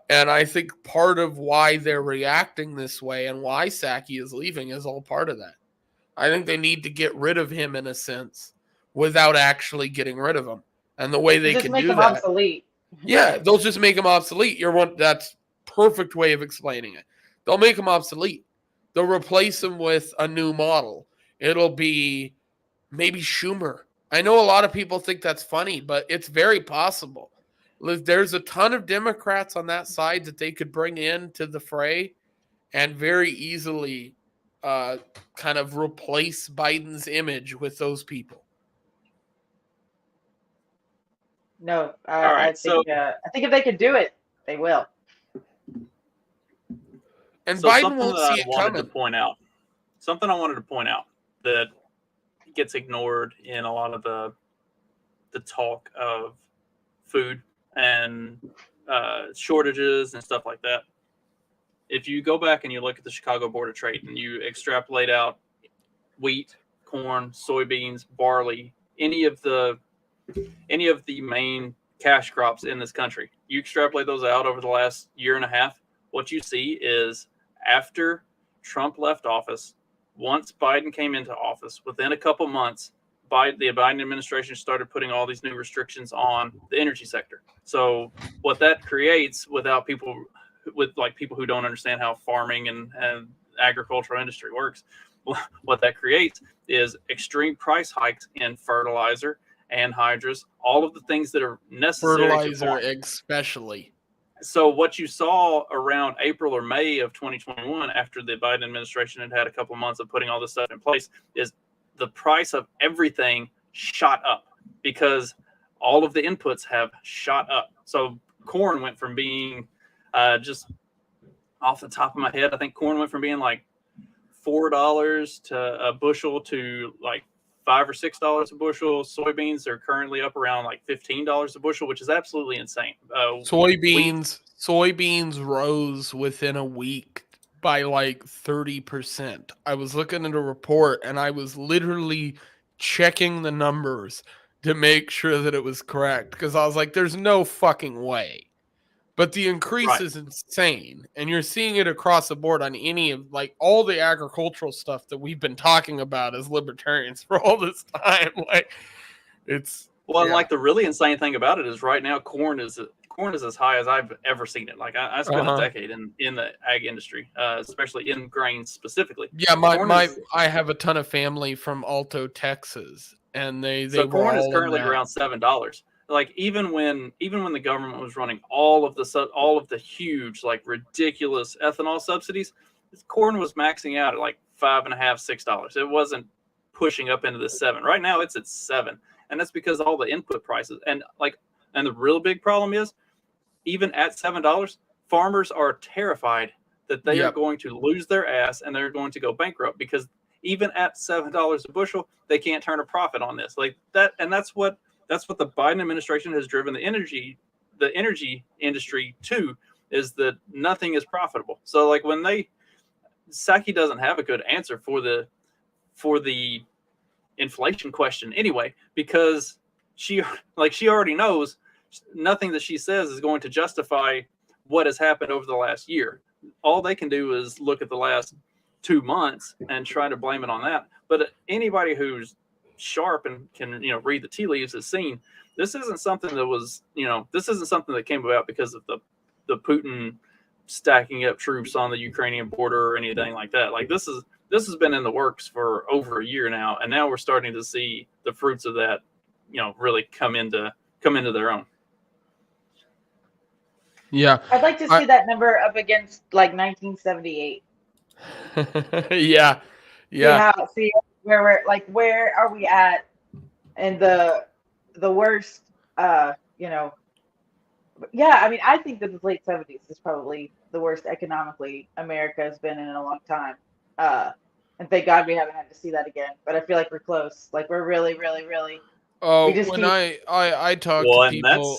And I think part of why they're reacting this way and why Psaki is leaving is all part of that. I think they need to get rid of him in a sense without actually getting rid of him. And the way they can do that, make him obsolete. Yeah, they'll just make him obsolete. That's perfect way of explaining it. They'll make him obsolete. They'll replace him with a new model. It'll be maybe Schumer. I know a lot of people think that's funny, but it's very possible. There's a ton of Democrats on that side that they could bring into the fray and very easily kind of replace Biden's image with those people. No, All right, I think if they could do it, they will. And so Biden something won't that see I it wanted coming. to point out, something I wanted to point out that gets ignored in a lot of the talk of food and shortages and stuff like that. If you go back and you look at the Chicago Board of Trade and you extrapolate out wheat, corn, soybeans, barley, any of the main cash crops in this country, you extrapolate those out over the last year and a half, what you see is after Trump left office, once Biden came into office, within a couple months, the Biden administration started putting all these new restrictions on the energy sector. So what that creates with people who don't understand how farming and agricultural industry works, what that creates is extreme price hikes in fertilizer, anhydrous, all of the things that are necessary. Fertilizer, especially. So what you saw around April or May of 2021, after the Biden administration had a couple of months of putting all this stuff in place, is the price of everything shot up because all of the inputs have shot up. So corn went from being, just off the top of my head, I think corn went from being like $4 to a bushel to like $5 or $6 a bushel. Soybeans are currently up around like $15 a bushel, which is absolutely insane. Soybeans rose within a week by like 30%. I was looking at a report and I was literally checking the numbers to make sure that it was correct because I was like, there's no fucking way. But the increase is insane, and you're seeing it across the board on any of like all the agricultural stuff that we've been talking about as libertarians for all this time. Like, it's like the really insane thing about it is right now corn is as high as I've ever seen it. Like I spent a decade in the ag industry, especially in grains specifically. Yeah, I have a ton of family from Alto, Texas, and corn is currently around $7. Like even when the government was running all of the huge, like ridiculous ethanol subsidies, corn was maxing out at like $5.50, $6. It wasn't pushing up into the $7. Right now it's at $7, and that's because all the input prices and the real big problem is even at $7, farmers are terrified that they are going to lose their ass and they're going to go bankrupt because even at $7 a bushel, they can't turn a profit on this like that, and that's what the Biden administration has driven the energy industry to, is that nothing is profitable. So like when Psaki doesn't have a good answer for the inflation question anyway, because she already knows nothing that she says is going to justify what has happened over the last year. All they can do is look at the last 2 months and try to blame it on that. But anybody who's sharp and can read the tea leaves has seen this isn't something that came about because of the Putin stacking up troops on the Ukrainian border or anything like that. Like this has been in the works for over a year now, and now we're starting to see the fruits of that really come into their own. Yeah, I'd like to see that number up against like 1978. Yeah. See where are we at in the worst I mean, I think that the late 70s is probably the worst economically America has been in a long time, and thank God we haven't had to see that again, but I feel like we're close, like we're really I talk to people,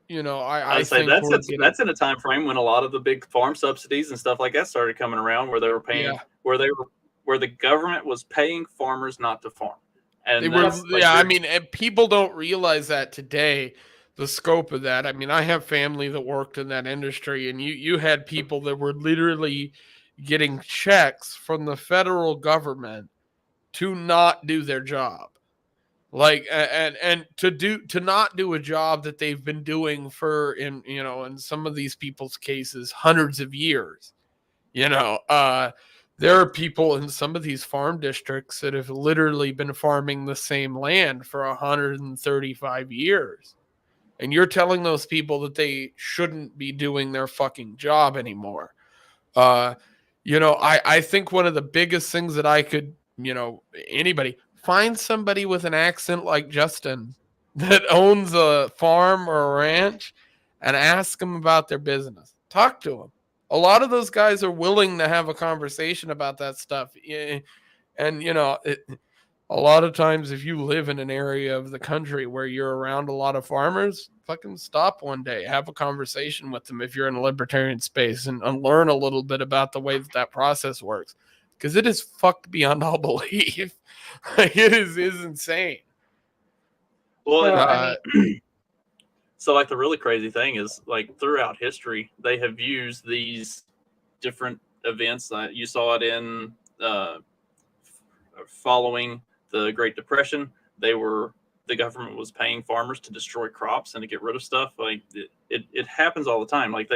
I say think that's in a time frame when a lot of the big farm subsidies and stuff like that started coming around, where they were paying where the government was paying farmers not to farm. And I mean, and people don't realize that today, the scope of that. I mean, I have family that worked in that industry, and you had people that were literally getting checks from the federal government to not do their job. Like, and to not do a job that they've been doing for, in some of these people's cases, hundreds of years, there are people in some of these farm districts that have literally been farming the same land for 135 years. And you're telling those people that they shouldn't be doing their fucking job anymore. I think one of the biggest things that I could, anybody, find somebody with an accent like Justin that owns a farm or a ranch and ask them about their business. Talk to them. A lot of those guys are willing to have a conversation about that stuff. And, a lot of times if you live in an area of the country where you're around a lot of farmers, fucking stop one day, have a conversation with them if you're in a libertarian space and learn a little bit about the way that process works. Because it is fucked beyond all belief. It is insane. Well, so like the really crazy thing is, like, throughout history, they have used these different events. You saw it in following the Great Depression. The government was paying farmers to destroy crops and to get rid of stuff. Like it happens all the time. Like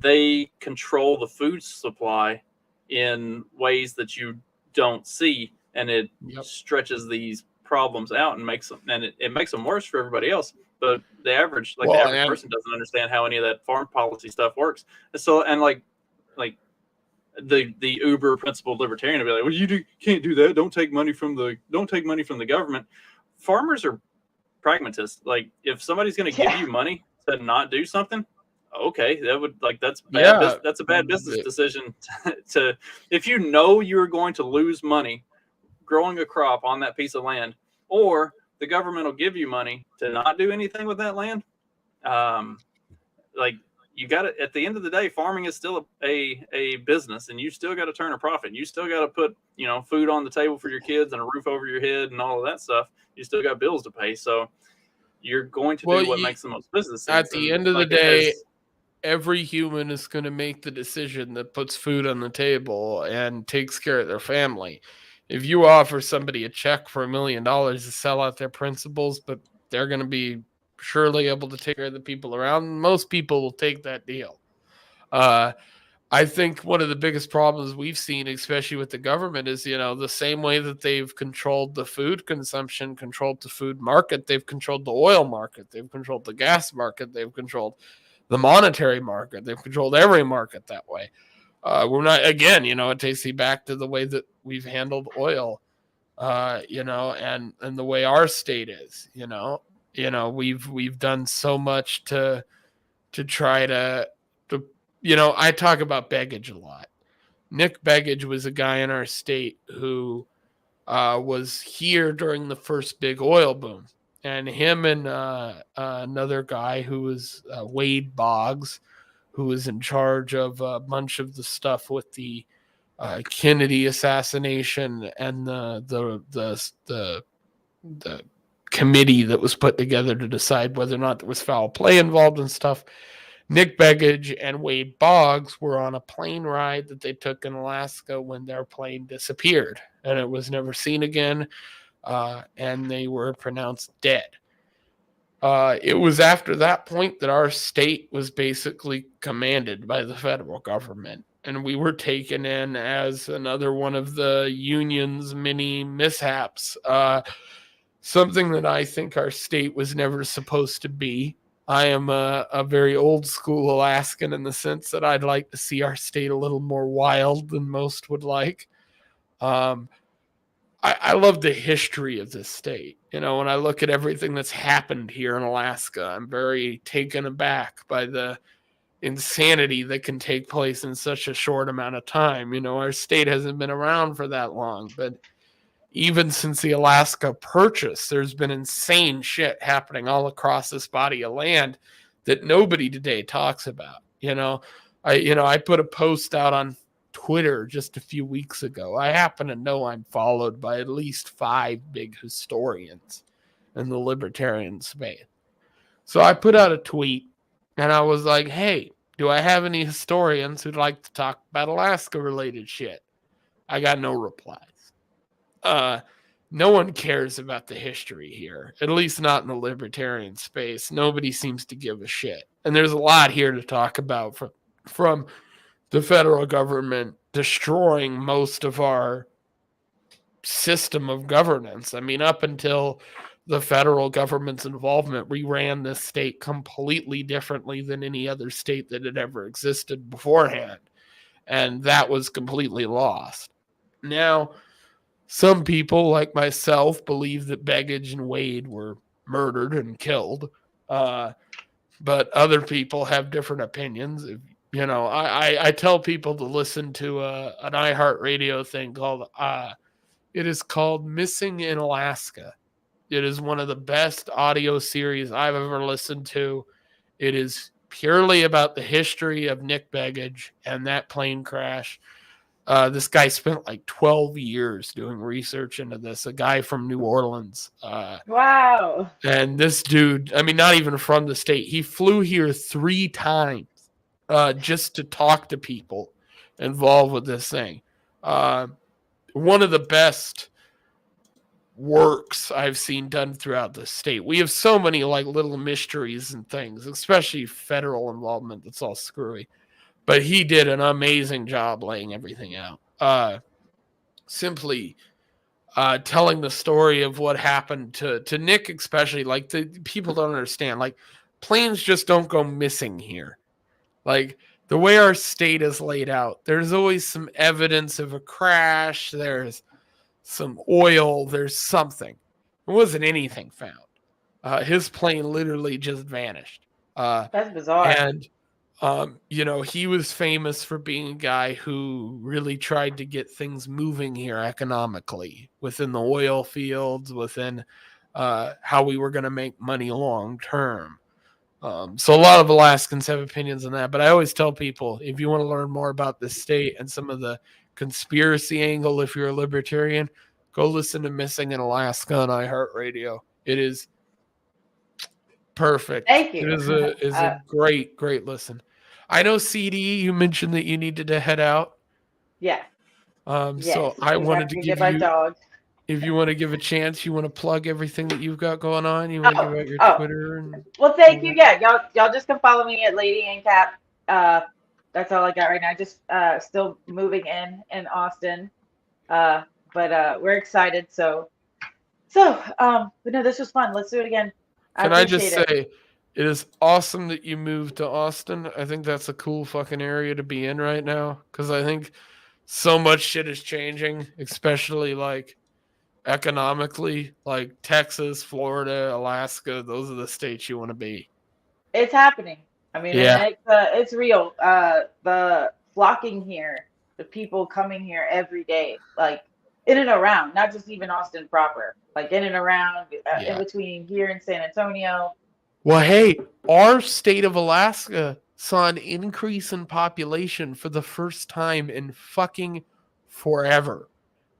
they control the food supply in ways that you don't see, and it stretches these problems out and makes them, and it makes them worse for everybody else. But the average person doesn't understand how any of that farm policy stuff works. And so, and like the uber principled libertarian will be like, well, can't do that. Don't take money from the government. Farmers are pragmatists. Like, if somebody's going to give you money to not do something, okay, that's bad. That's a bad business decision. If you know you're going to lose money growing a crop on that piece of land, or the government will give you money to not do anything with that land, you got to, at the end of the day, farming is still a business, and you still got to turn a profit. You still got to put, food on the table for your kids and a roof over your head and all of that stuff. You still got bills to pay. So you're going to do what makes the most business sense. At the end of the day, every human is going to make the decision that puts food on the table and takes care of their family. If you offer somebody a check for $1 million to sell out their principles, but they're going to be surely able to take care of the people around, most people will take that deal. I think one of the biggest problems we've seen, especially with the government, is, the same way that they've controlled the food consumption, controlled the food market, they've controlled the oil market, they've controlled the gas market, they've controlled the monetary market, they've controlled every market that way. We're not, again, it takes you back to the way that we've handled oil, and the way our state is, we've done so much to try to I talk about Begich a lot. Nick Begich was a guy in our state who was here during the first big oil boom, and him and another guy who was Wade Boggs, who was in charge of a bunch of the stuff with the Kennedy assassination and the committee that was put together to decide whether or not there was foul play involved and stuff. Nick Begich and Wade Boggs were on a plane ride that they took in Alaska when their plane disappeared, and it was never seen again, and they were pronounced dead. It was after that point that our state was basically commanded by the federal government, and we were taken in as another one of the union's many mishaps, something that I think our state was never supposed to be. I am a very old school Alaskan in the sense that I'd like to see our state a little more wild than most would like. I love the history of this state. When I look at everything that's happened here in Alaska, I'm very taken aback by the insanity that can take place in such a short amount of time. Our state hasn't been around for that long, but even since the Alaska Purchase, there's been insane shit happening all across this body of land that nobody today talks about. I put a post out on Twitter just a few weeks ago. I happen to know I'm followed by at least 5 big historians in the libertarian space. So I put out a tweet and I was like, hey, do I have any historians who'd like to talk about Alaska related shit? I got no replies. No one cares about the history here, at least not in the libertarian space. Nobody seems to give a shit. And there's a lot here to talk about from the federal government destroying most of our system of governance. I mean, up until the federal government's involvement, we ran this state completely differently than any other state that had ever existed beforehand. And that was completely lost. Now, some people, like myself, believe that Begich and Wade were murdered and killed. But other people have different opinions. You know, I tell people to listen to an iHeartRadio thing called it is called Missing in Alaska. It is one of the best audio series I've ever listened to. It is purely about the history of Nick Begich and that plane crash. This guy spent like 12 years doing research into this, a guy from New Orleans. Wow. And this dude, I mean, not even from the state, he flew here 3 times just to talk to people involved with this thing. One of the best works I've seen done throughout the state. We have so many like little mysteries and things, especially federal involvement that's all screwy. But he did an amazing job laying everything out. Simply telling the story of what happened to Nick, especially. Like, the people don't understand. Like, planes just don't go missing here. Like, the way our state is laid out, there's always some evidence of a crash. There's some oil. There's something. There wasn't anything found. His plane literally just vanished. That's bizarre. And you know, he was famous for being a guy who really tried to get things moving here economically within the oil fields, within how we were going to make money long term. So a lot of Alaskans have opinions on that, but I always tell people, if you want to learn more about the state and some of the conspiracy angle, if you're a libertarian, go listen to Missing in Alaska on iHeartRadio. It is perfect. Thank you. It is a great listen. I know, CD, you mentioned that you needed to head out. Yeah. So I wanted to give my you, dog. if you want to give a chance, you want to plug everything that you've got going on. You want to give out your Twitter. And well, thank you. Yeah, y'all just come follow me at Lady Ancap. That's all I got right now. Just still moving in Austin. But we're excited. But no, this was fun. Let's do it again. Can I just say, it is awesome that you moved to Austin. I think that's a cool fucking area to be in right now, because I think so much shit is changing, especially like economically, like Texas, Florida, Alaska. Those are the states you want to be. It's happening. I mean, yeah. It's real. The flocking here, the people coming here every day, like in and around, not just even Austin proper, like in and around, in between here in San Antonio. Well, hey, our state of Alaska saw an increase in population for the first time in fucking forever.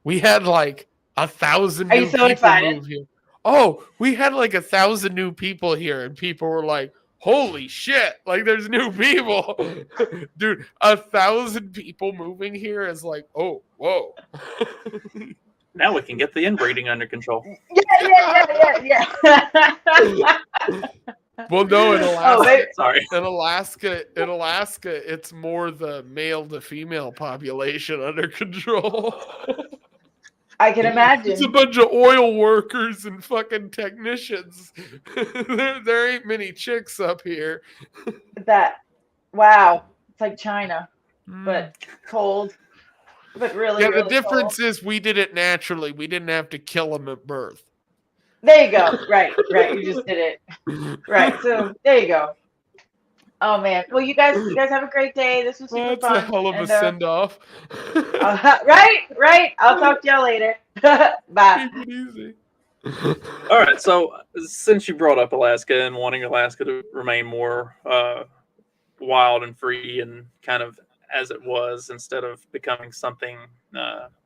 We had like 1,000 new people move here. Oh, we had like 1,000 new people here, and people were like, holy shit, like there's new people. Dude, 1,000 people moving here is like, oh, whoa. Now we can get the inbreeding under control. Yeah. Well, no, in Alaska, sorry. In Alaska, it's more the male to female population under control. I can imagine. It's a bunch of oil workers and fucking technicians. there ain't many chicks up here. Wow, it's like China, but cold. But really, yeah. Really the difference cold. is we did it naturally. We didn't have to kill them at birth. There you go. Right. You just did it. Right. So there you go. Oh man. Well, you guys have a great day. This was super fun. That's a hell of a send off. Right. I'll talk to y'all later. Bye. Take it easy. All right. So since you brought up Alaska and wanting Alaska to remain more wild and free and kind of as it was, instead of becoming something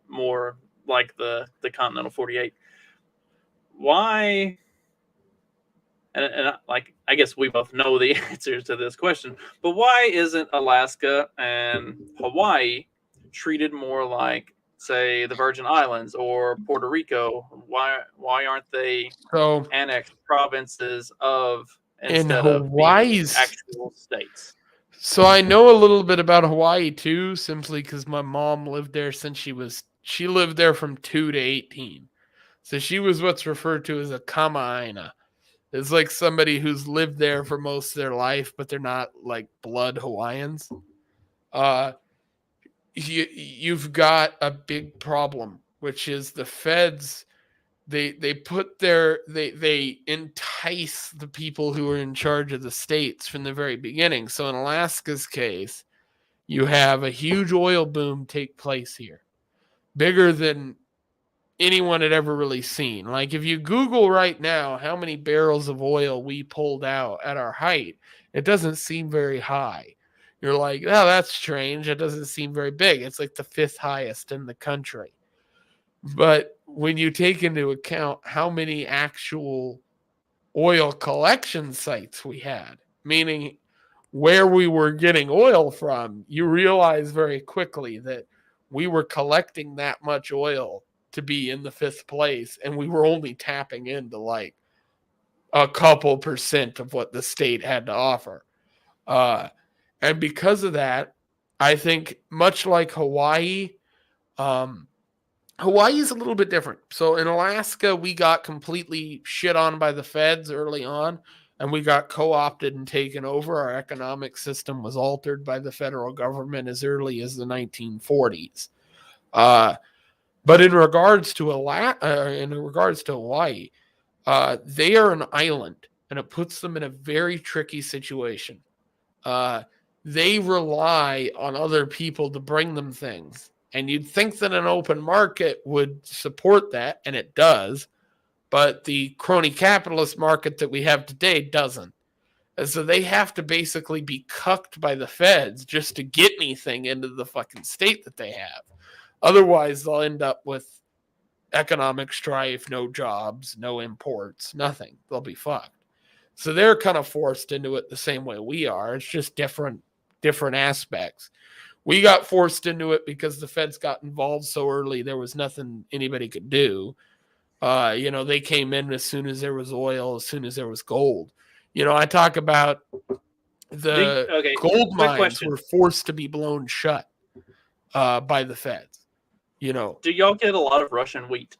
more like the continental 48, why? And like, I guess we both know the answers to this question, but why isn't Alaska and Hawaii treated more like, say, the Virgin Islands or Puerto Rico? Why aren't they annexed provinces instead of Hawaii's actual states? So I know a little bit about Hawaii too, simply because my mom lived there since she lived there from 2 to 18. So she was what's referred to as a kamaaina. It's like somebody who's lived there for most of their life, but they're not like blood Hawaiians. You've got a big problem, which is the feds. They entice the people who are in charge of the states from the very beginning. So in Alaska's case, you have a huge oil boom take place here, bigger than anyone had ever really seen. Like if you Google right now how many barrels of oil we pulled out at our height, it doesn't seem very high. You're like, oh, that's strange. It doesn't seem very big. It's like the 5th highest in the country. But when you take into account how many actual oil collection sites we had, meaning where we were getting oil from, you realize very quickly that we were collecting that much oil to be in the 5th place, and we were only tapping into like a couple percent of what the state had to offer. And because of that, I think much like Hawaii, Hawaii is a little bit different. So in Alaska, we got completely shit on by the feds early on, and we got co-opted and taken over. Our economic system was altered by the federal government as early as the 1940s. But in regards to Hawaii, they are an island, and it puts them in a very tricky situation. They rely on other people to bring them things. And you'd think that an open market would support that, and it does. But the crony capitalist market that we have today doesn't. And so they have to basically be cucked by the feds just to get anything into the fucking state that they have. Otherwise, they'll end up with economic strife, no jobs, no imports, nothing. They'll be fucked. So they're kind of forced into it the same way we are. It's just different aspects. We got forced into it because the feds got involved so early. There was nothing anybody could do. They came in as soon as there was oil, as soon as there was gold. I talk about the gold mines were forced to be blown shut by the feds. Do y'all get a lot of Russian wheat?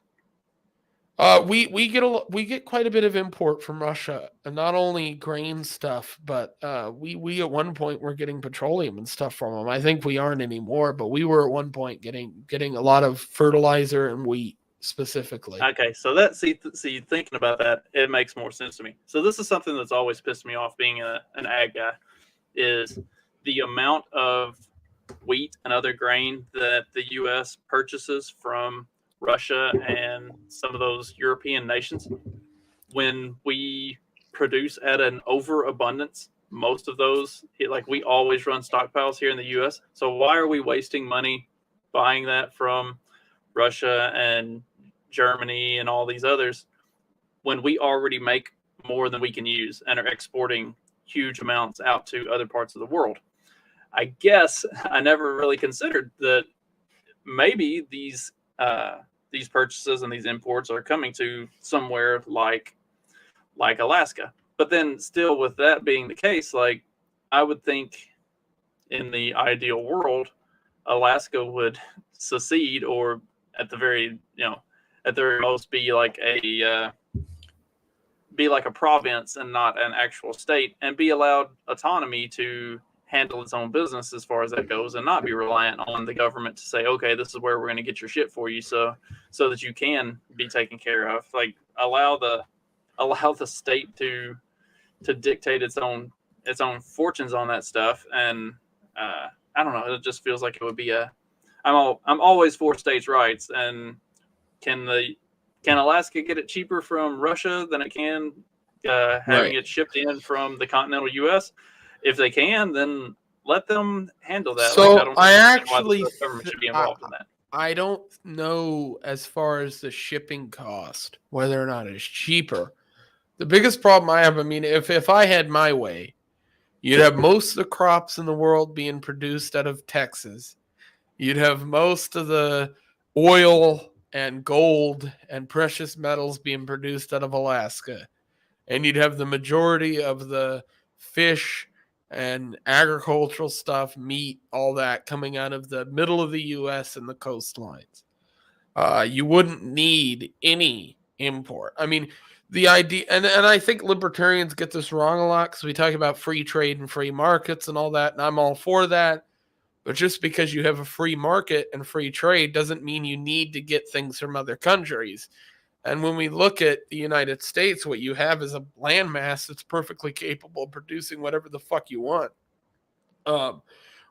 We get quite a bit of import from Russia, and not only grain stuff, but we at one point were getting petroleum and stuff from them. I think we aren't anymore, but we were at one point getting a lot of fertilizer and wheat specifically. Okay, so thinking about that, it makes more sense to me. So this is something that's always pissed me off being an ag guy, is the amount of wheat and other grain that the U.S. purchases from Russia and some of those European nations. When we produce at an overabundance, most of those, we always run stockpiles here in the U.S. So why are we wasting money buying that from Russia and Germany and all these others when we already make more than we can use and are exporting huge amounts out to other parts of the world? I guess I never really considered that maybe these purchases and these imports are coming to somewhere like Alaska. But then still, with that being the case, I would think in the ideal world, Alaska would secede, or at the very most be like a province and not an actual state, and be allowed autonomy to handle its own business as far as that goes, and not be reliant on the government to say, okay, this is where we're going to get your shit for you, so that you can be taken care of. Allow the state to dictate its own fortunes on that stuff. And I don't know, it just feels like it would be I'm always for states' rights. And can Alaska get it cheaper from Russia than it can having it shipped in from the continental U.S.? If they can, then let them handle that. So I actually the government should be involved in that. I don't know as far as the shipping cost, whether or not it's cheaper. The biggest problem I have, if I had my way, you'd have most of the crops in the world being produced out of Texas. You'd have most of the oil and gold and precious metals being produced out of Alaska. And you'd have the majority of the fish and agricultural stuff, meat, all that coming out of the middle of the U.S. and the coastlines. You wouldn't need any import. The idea, and I think libertarians get this wrong a lot because we talk about free trade and free markets and all that, and I'm all for that. But just because you have a free market and free trade doesn't mean you need to get things from other countries. And when we look at the United States, what you have is a landmass that's perfectly capable of producing whatever the fuck you want.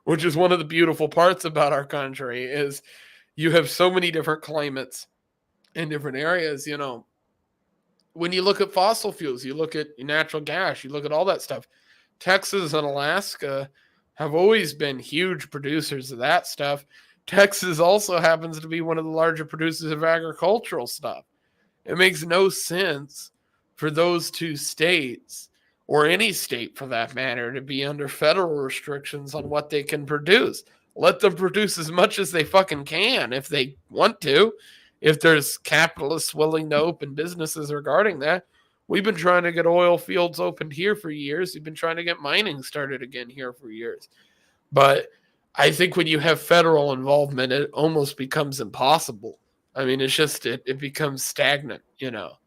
Which is one of the beautiful parts about our country is you have so many different climates in different areas. You know, when you look at fossil fuels, you look at natural gas, you look at all that stuff. Texas and Alaska have always been huge producers of that stuff. Texas also happens to be one of the larger producers of agricultural stuff. It makes no sense for those two states, or any state for that matter, to be under federal restrictions on what they can produce. Let them produce as much as they fucking can if they want to. If there's capitalists willing to open businesses regarding that. We've been trying to get oil fields opened here for years. We've been trying to get mining started again here for years. But I think when you have federal involvement, it almost becomes impossible. I mean, it's just, it becomes stagnant, you know.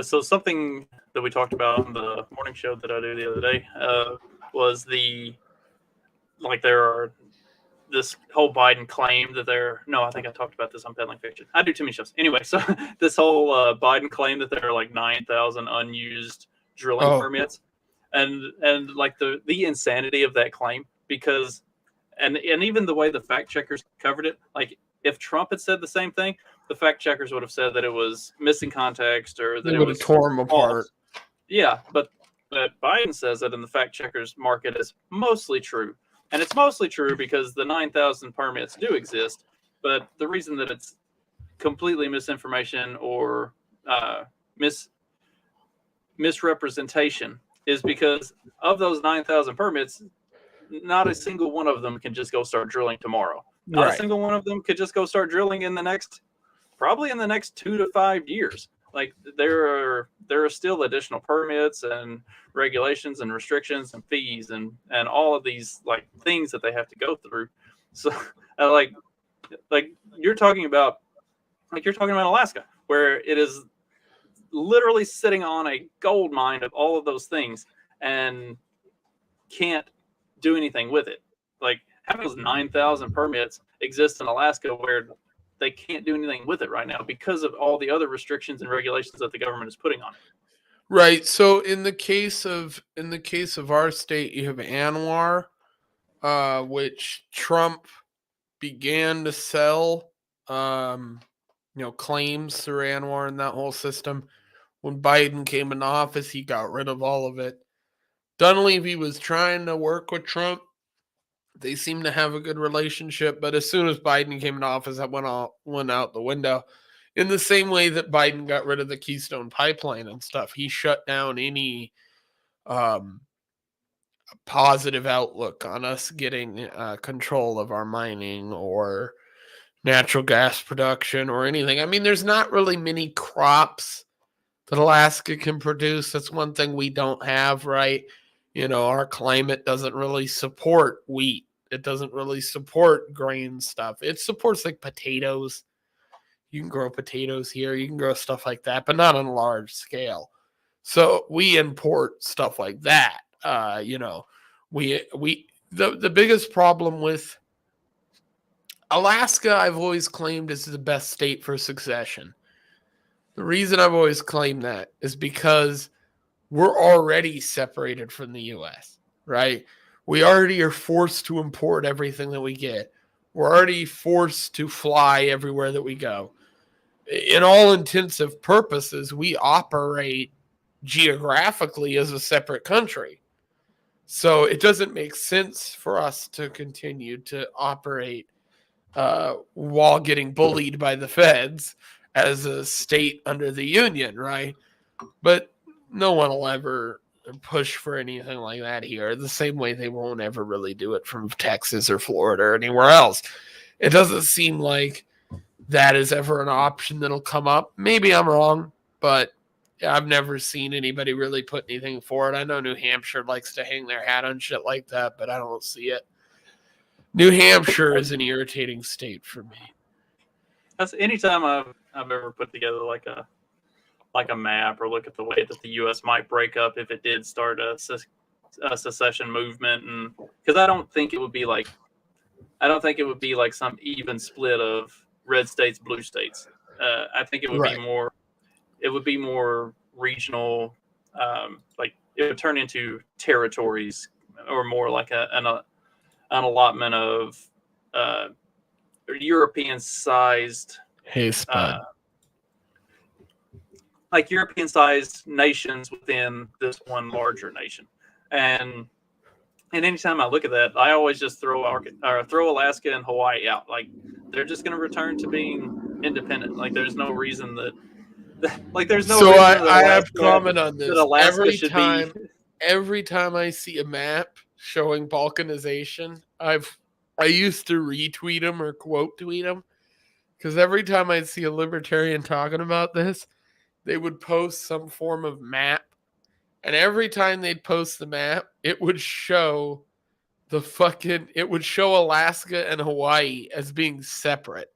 So something that we talked about on the morning show that I did the other day was this whole Biden claim that I think I talked about this on Peddling Fiction. I do too many shows. Anyway, so this whole Biden claim that there are like 9,000 unused drilling permits, and like the insanity of that claim, because and even the way the fact checkers covered it, like if Trump had said the same thing, the fact checkers would have said that it was missing context or that it was tore them apart. Yeah, but Biden says that in the fact checkers market is mostly true. And it's mostly true because the 9,000 permits do exist, but the reason that it's completely misinformation or misrepresentation is because of those 9,000 permits, not a single one of them can just go start drilling tomorrow. Not a single one of them could just go start drilling probably in the next 2 to 5 years. Like there are still additional permits and regulations and restrictions and fees and all of these like things that they have to go through. So like you're talking about Alaska, where it is literally sitting on a gold mine of all of those things and can't do anything with it. Like having those 9,000 permits exist in Alaska where they can't do anything with it right now because of all the other restrictions and regulations that the government is putting on it. Right. So in the case of our state, you have Anwar, which Trump began to sell, claims through Anwar and that whole system. When Biden came into office, he got rid of all of it. Dunleavy was trying to work with Trump. They seem to have a good relationship, but as soon as Biden came into office, that went out the window. In the same way that Biden got rid of the Keystone Pipeline and stuff, he shut down any positive outlook on us getting control of our mining or natural gas production or anything. I mean, there's not really many crops that Alaska can produce. That's one thing we don't have, right? You know, our climate doesn't really support wheat. It doesn't really support grain stuff. It supports like potatoes. You can grow potatoes here. You can grow stuff like that, but not on a large scale. So we import stuff like that. The biggest problem with Alaska, I've always claimed, is the best state for succession. The reason I've always claimed that is because we're already separated from the U.S., right? We already are forced to import everything that we get. We're already forced to fly everywhere that we go. In all intensive purposes, we operate geographically as a separate country. So it doesn't make sense for us to continue to operate while getting bullied by the feds as a state under the union, right? But no one will ever push for anything like that here, the same way they won't ever really do it from Texas or Florida or anywhere else. It doesn't seem like that is ever an option that'll come up. Maybe I'm wrong, but I've never seen anybody really put anything forward. I know New Hampshire likes to hang their hat on shit like that, but I don't see it. New Hampshire is an irritating state for me. That's anytime I've ever put together like a map or look at the way that the U.S. might break up if it did start a secession movement, and because I don't think it would be like some even split of red states, blue states. I think it would be more. It would be more regional. Like it would turn into territories, or more like an allotment of European-sized. Hey, Spud. Like European-sized nations within this one larger nation, and anytime I look at that, I always just throw Alaska and Hawaii out. Like they're just going to return to being independent. Like there's no reason that. Like there's no. So reason I that have comment on this. Alaska every time I see a map showing balkanization, I used to retweet them or quote tweet them, because every time I'd see a libertarian talking about this, they would post some form of map, and every time they'd post the map, it would show Alaska and Hawaii as being separate.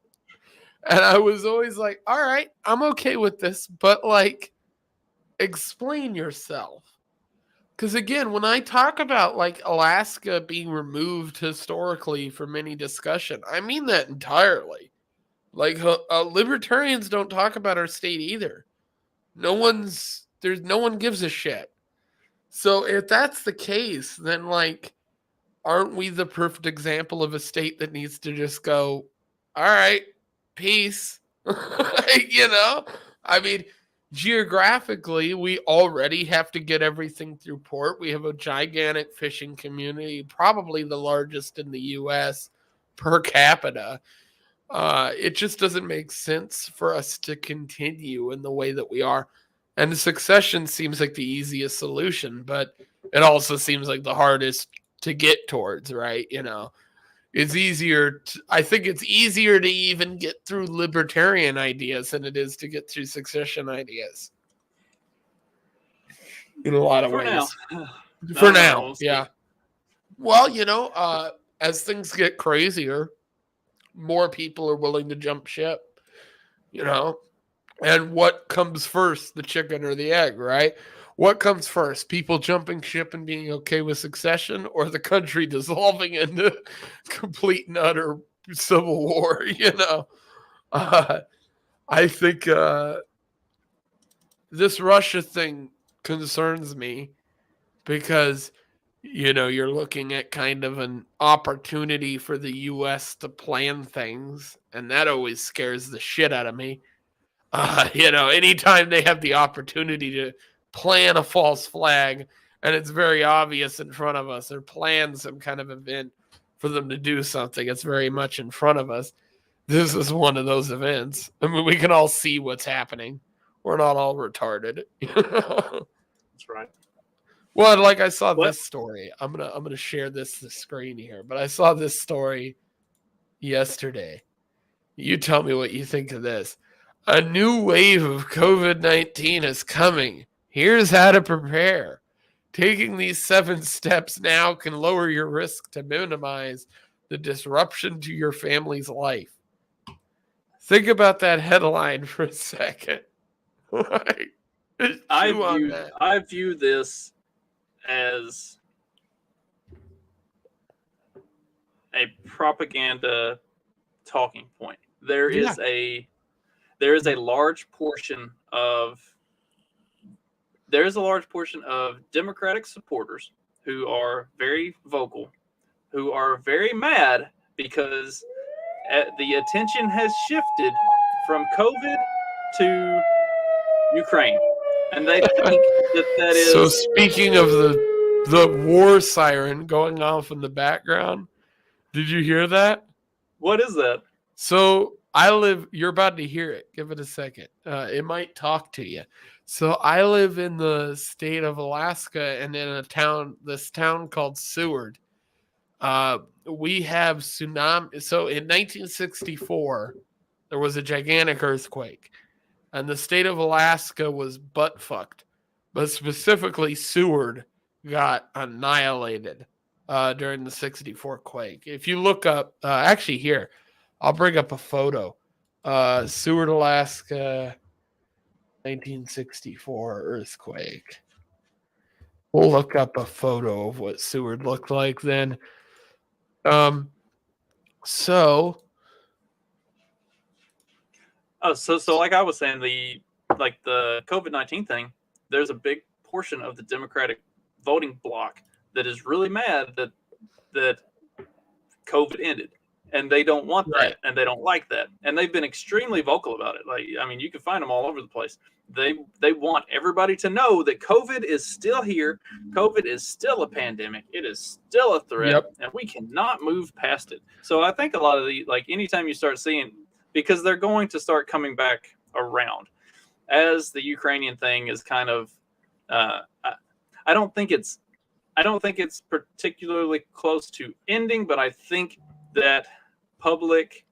And I was always like, all right, I'm okay with this, but like, explain yourself. Because again, when I talk about like Alaska being removed historically from any discussion, I mean that entirely. Like libertarians don't talk about our state either. No one gives a shit. So if that's the case, then like, aren't we the perfect example of a state that needs to just go, all right, peace? You know? I mean, geographically, we already have to get everything through port. We have a gigantic fishing community, probably the largest in the U.S. per capita. It just doesn't make sense for us to continue in the way that we are. And succession seems like the easiest solution, but it also seems like the hardest to get towards, right? You know, it's easier. I think it's easier to even get through libertarian ideas than it is to get through succession ideas. In a lot of ways. For now, yeah. Well, you know, as things get crazier, more people are willing to jump ship, you know. And what comes first, the chicken or the egg, right? What comes first, people jumping ship and being okay with succession, or the country dissolving into complete and utter civil war, you know? I think this Russia thing concerns me because, you know, you're looking at kind of an opportunity for the U.S. to plan things, and that always scares the shit out of me. You know, anytime they have the opportunity to plan a false flag and it's very obvious in front of us, or plan some kind of event for them to do something, it's very much in front of us. This is one of those events. I mean, we can all see what's happening. We're not all retarded. That's right. Well, like I saw this story. I'm gonna share the screen here, but I saw this story yesterday. You tell me what you think of this. A new wave of COVID-19 is coming. Here's how to prepare. Taking these 7 steps now can lower your risk to minimize the disruption to your family's life. Think about that headline for a second. I view this as a propaganda talking point. There is a large portion of Democratic supporters who are very vocal, who are very mad because the attention has shifted from COVID to Ukraine, and they think that is. So speaking of the war siren going off in the background, did you hear that? What is that? So you're about to hear it. Give it a second. It might talk to you. So I live in the state of Alaska, and in this town called Seward. We have tsunami. So in 1964, there was a gigantic earthquake, and the state of Alaska was butt fucked. But specifically, Seward got annihilated during the 64 quake. If you look up, actually here, I'll bring up a photo. Seward, Alaska, 1964 earthquake. We'll look up a photo of what Seward looked like then. So Oh, so like I was saying, the COVID-19 thing, there's a big portion of the Democratic voting bloc that is really mad that COVID ended, and they don't want that, and they don't like that, and they've been extremely vocal about it. Like, I mean, you can find them all over the place. They want everybody to know that COVID is still here. COVID is still a pandemic. It is still a threat, and we cannot move past it. So I think a lot of anytime you start seeing, because they're going to start coming back around as the Ukrainian thing is kind of, I don't think it's particularly close to ending, but I think that public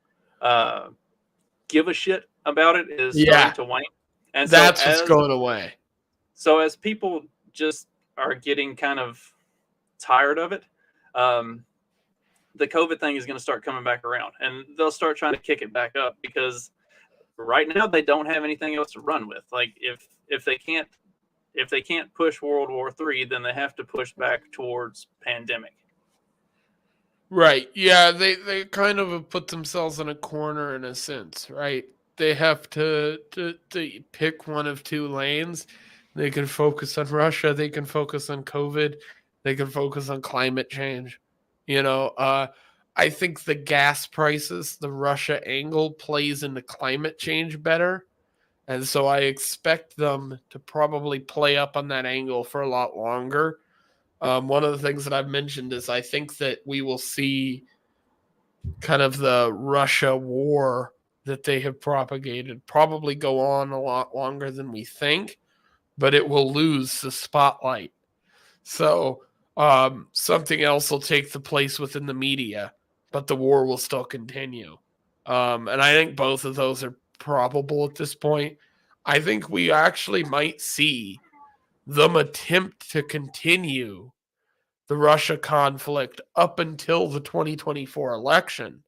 give a shit about it is starting to wane. And that's what's going away. So as people just are getting kind of tired of it, the COVID thing is going to start coming back around, and they'll start trying to kick it back up, because right now they don't have anything else to run with. Like if they can't push World War III, then they have to push back towards pandemic. Right. Yeah, they kind of have put themselves in a corner in a sense, right? They have to pick one of two lanes. They can focus on Russia. They can focus on COVID. They can focus on climate change. I think the gas prices, the Russia angle plays into climate change better. And so I expect them to probably play up on that angle for a lot longer. One of the things that I've mentioned is I think that we will see kind of the Russia war that they have propagated probably go on a lot longer than we think, but it will lose the spotlight. So something else will take the place within the media, but the war will still continue. And I think both of those are probable at this point. I think we actually might see them attempt to continue the Russia conflict up until the 2024 election,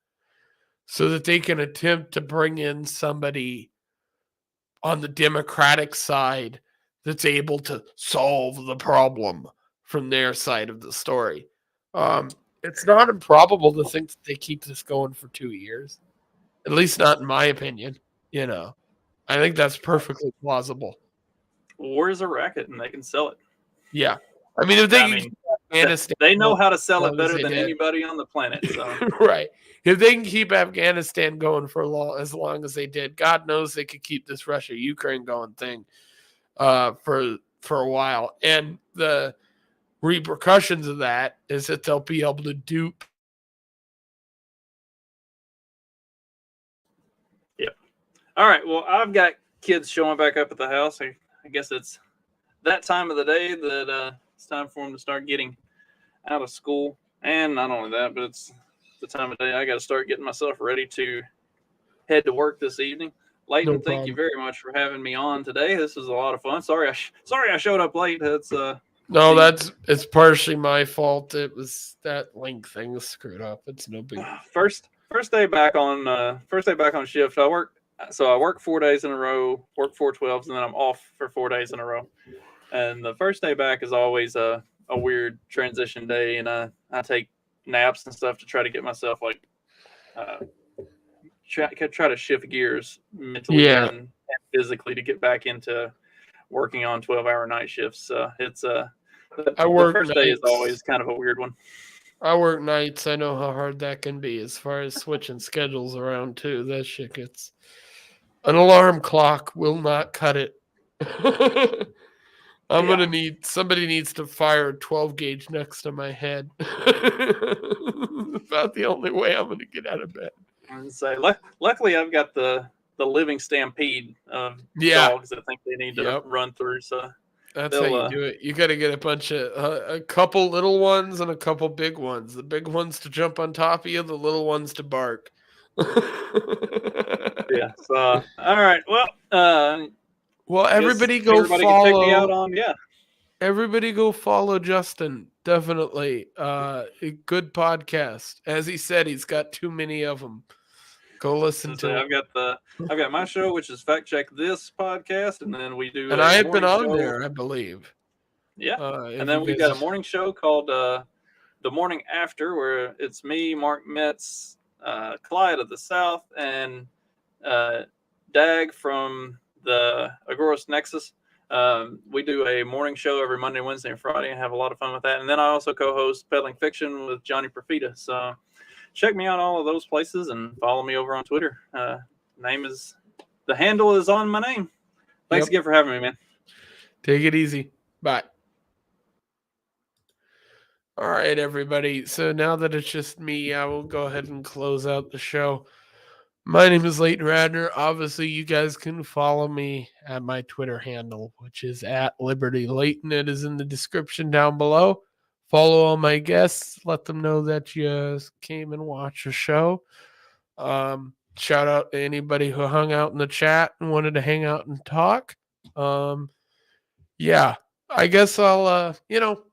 so that they can attempt to bring in somebody on the Democratic side that's able to solve the problem from their side of the story. It's not improbable to think that they keep this going for 2 years, at least not in my opinion. I think that's perfectly plausible. War is a racket, and they can sell it. Yeah. I mean, if they know how to sell it better than anybody on the planet. So. Right. If they can keep Afghanistan going for as long as they did, God knows they could keep this Russia-Ukraine going thing for a while. And the repercussions of that is that they'll be able to dupe. Yep. All right. Well, I've got kids showing back up at the house. I guess it's that time of the day that it's time for them to start getting out of school. And not only that, but it's the time of day I got to start getting myself ready to head to work this evening. Layton, thank you very much for having me on today. This was a lot of fun. Sorry I showed up late. It's it's partially my fault. It was that link thing was screwed up. It's no big. First day back on shift. I work 4 days in a row, work 4 12s, and then I'm off for 4 days in a row. And the first day back is always a weird transition day, and I take naps and stuff to try to get myself try to shift gears mentally and physically to get back into working on 12-hour night shifts. The first day is always kind of a weird one. I work nights. I know how hard that can be as far as switching schedules around too. That shit gets an alarm clock will not cut it. Somebody needs to fire a 12 gauge next to my head. About the only way I'm gonna get out of bed. And say, luckily I've got the living stampede of dogs that think they need to run through. So that's how you do it. You got to get a couple little ones and a couple big ones. The big ones to jump on top of you, the little ones to bark. Yeah. So all right. Well, everybody go follow. Can check me out on Everybody go follow Justin. Definitely. A good podcast. As he said, he's got too many of them. Go listen to it. I've got my show, which is Fact Check This podcast, and then we do. And I had been on there, I believe. Yeah. And then we've got a morning show called The Morning After, where it's me, Mark Metz, Clyde of the South, and Dag from the Agoras Nexus. We do a morning show every Monday, Wednesday, and Friday, and have a lot of fun with that. And then I also co-host Peddling Fiction with Johnny Profita. So check me out all of those places and follow me over on Twitter. The handle is on my name. Thanks again for having me, man. Take it easy. Bye. All right, everybody. So now that it's just me, I will go ahead and close out the show. My name is Leighton Radner. Obviously, you guys can follow me at my Twitter handle, which is at Liberty Leighton. It is in the description down below. Follow all my guests. Let them know that you came and watched the show. Shout out to anybody who hung out in the chat and wanted to hang out and talk. Yeah, I guess I'll,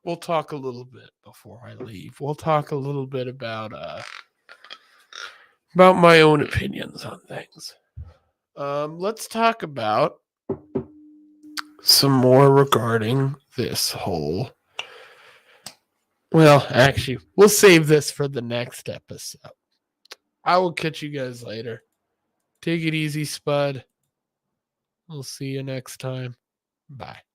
we'll talk a little bit before I leave. We'll talk a little bit about my own opinions on things. Let's talk about some more regarding this whole. Well, actually, we'll save this for the next episode. I will catch you guys later. Take it easy, Spud. We'll see you next time. Bye.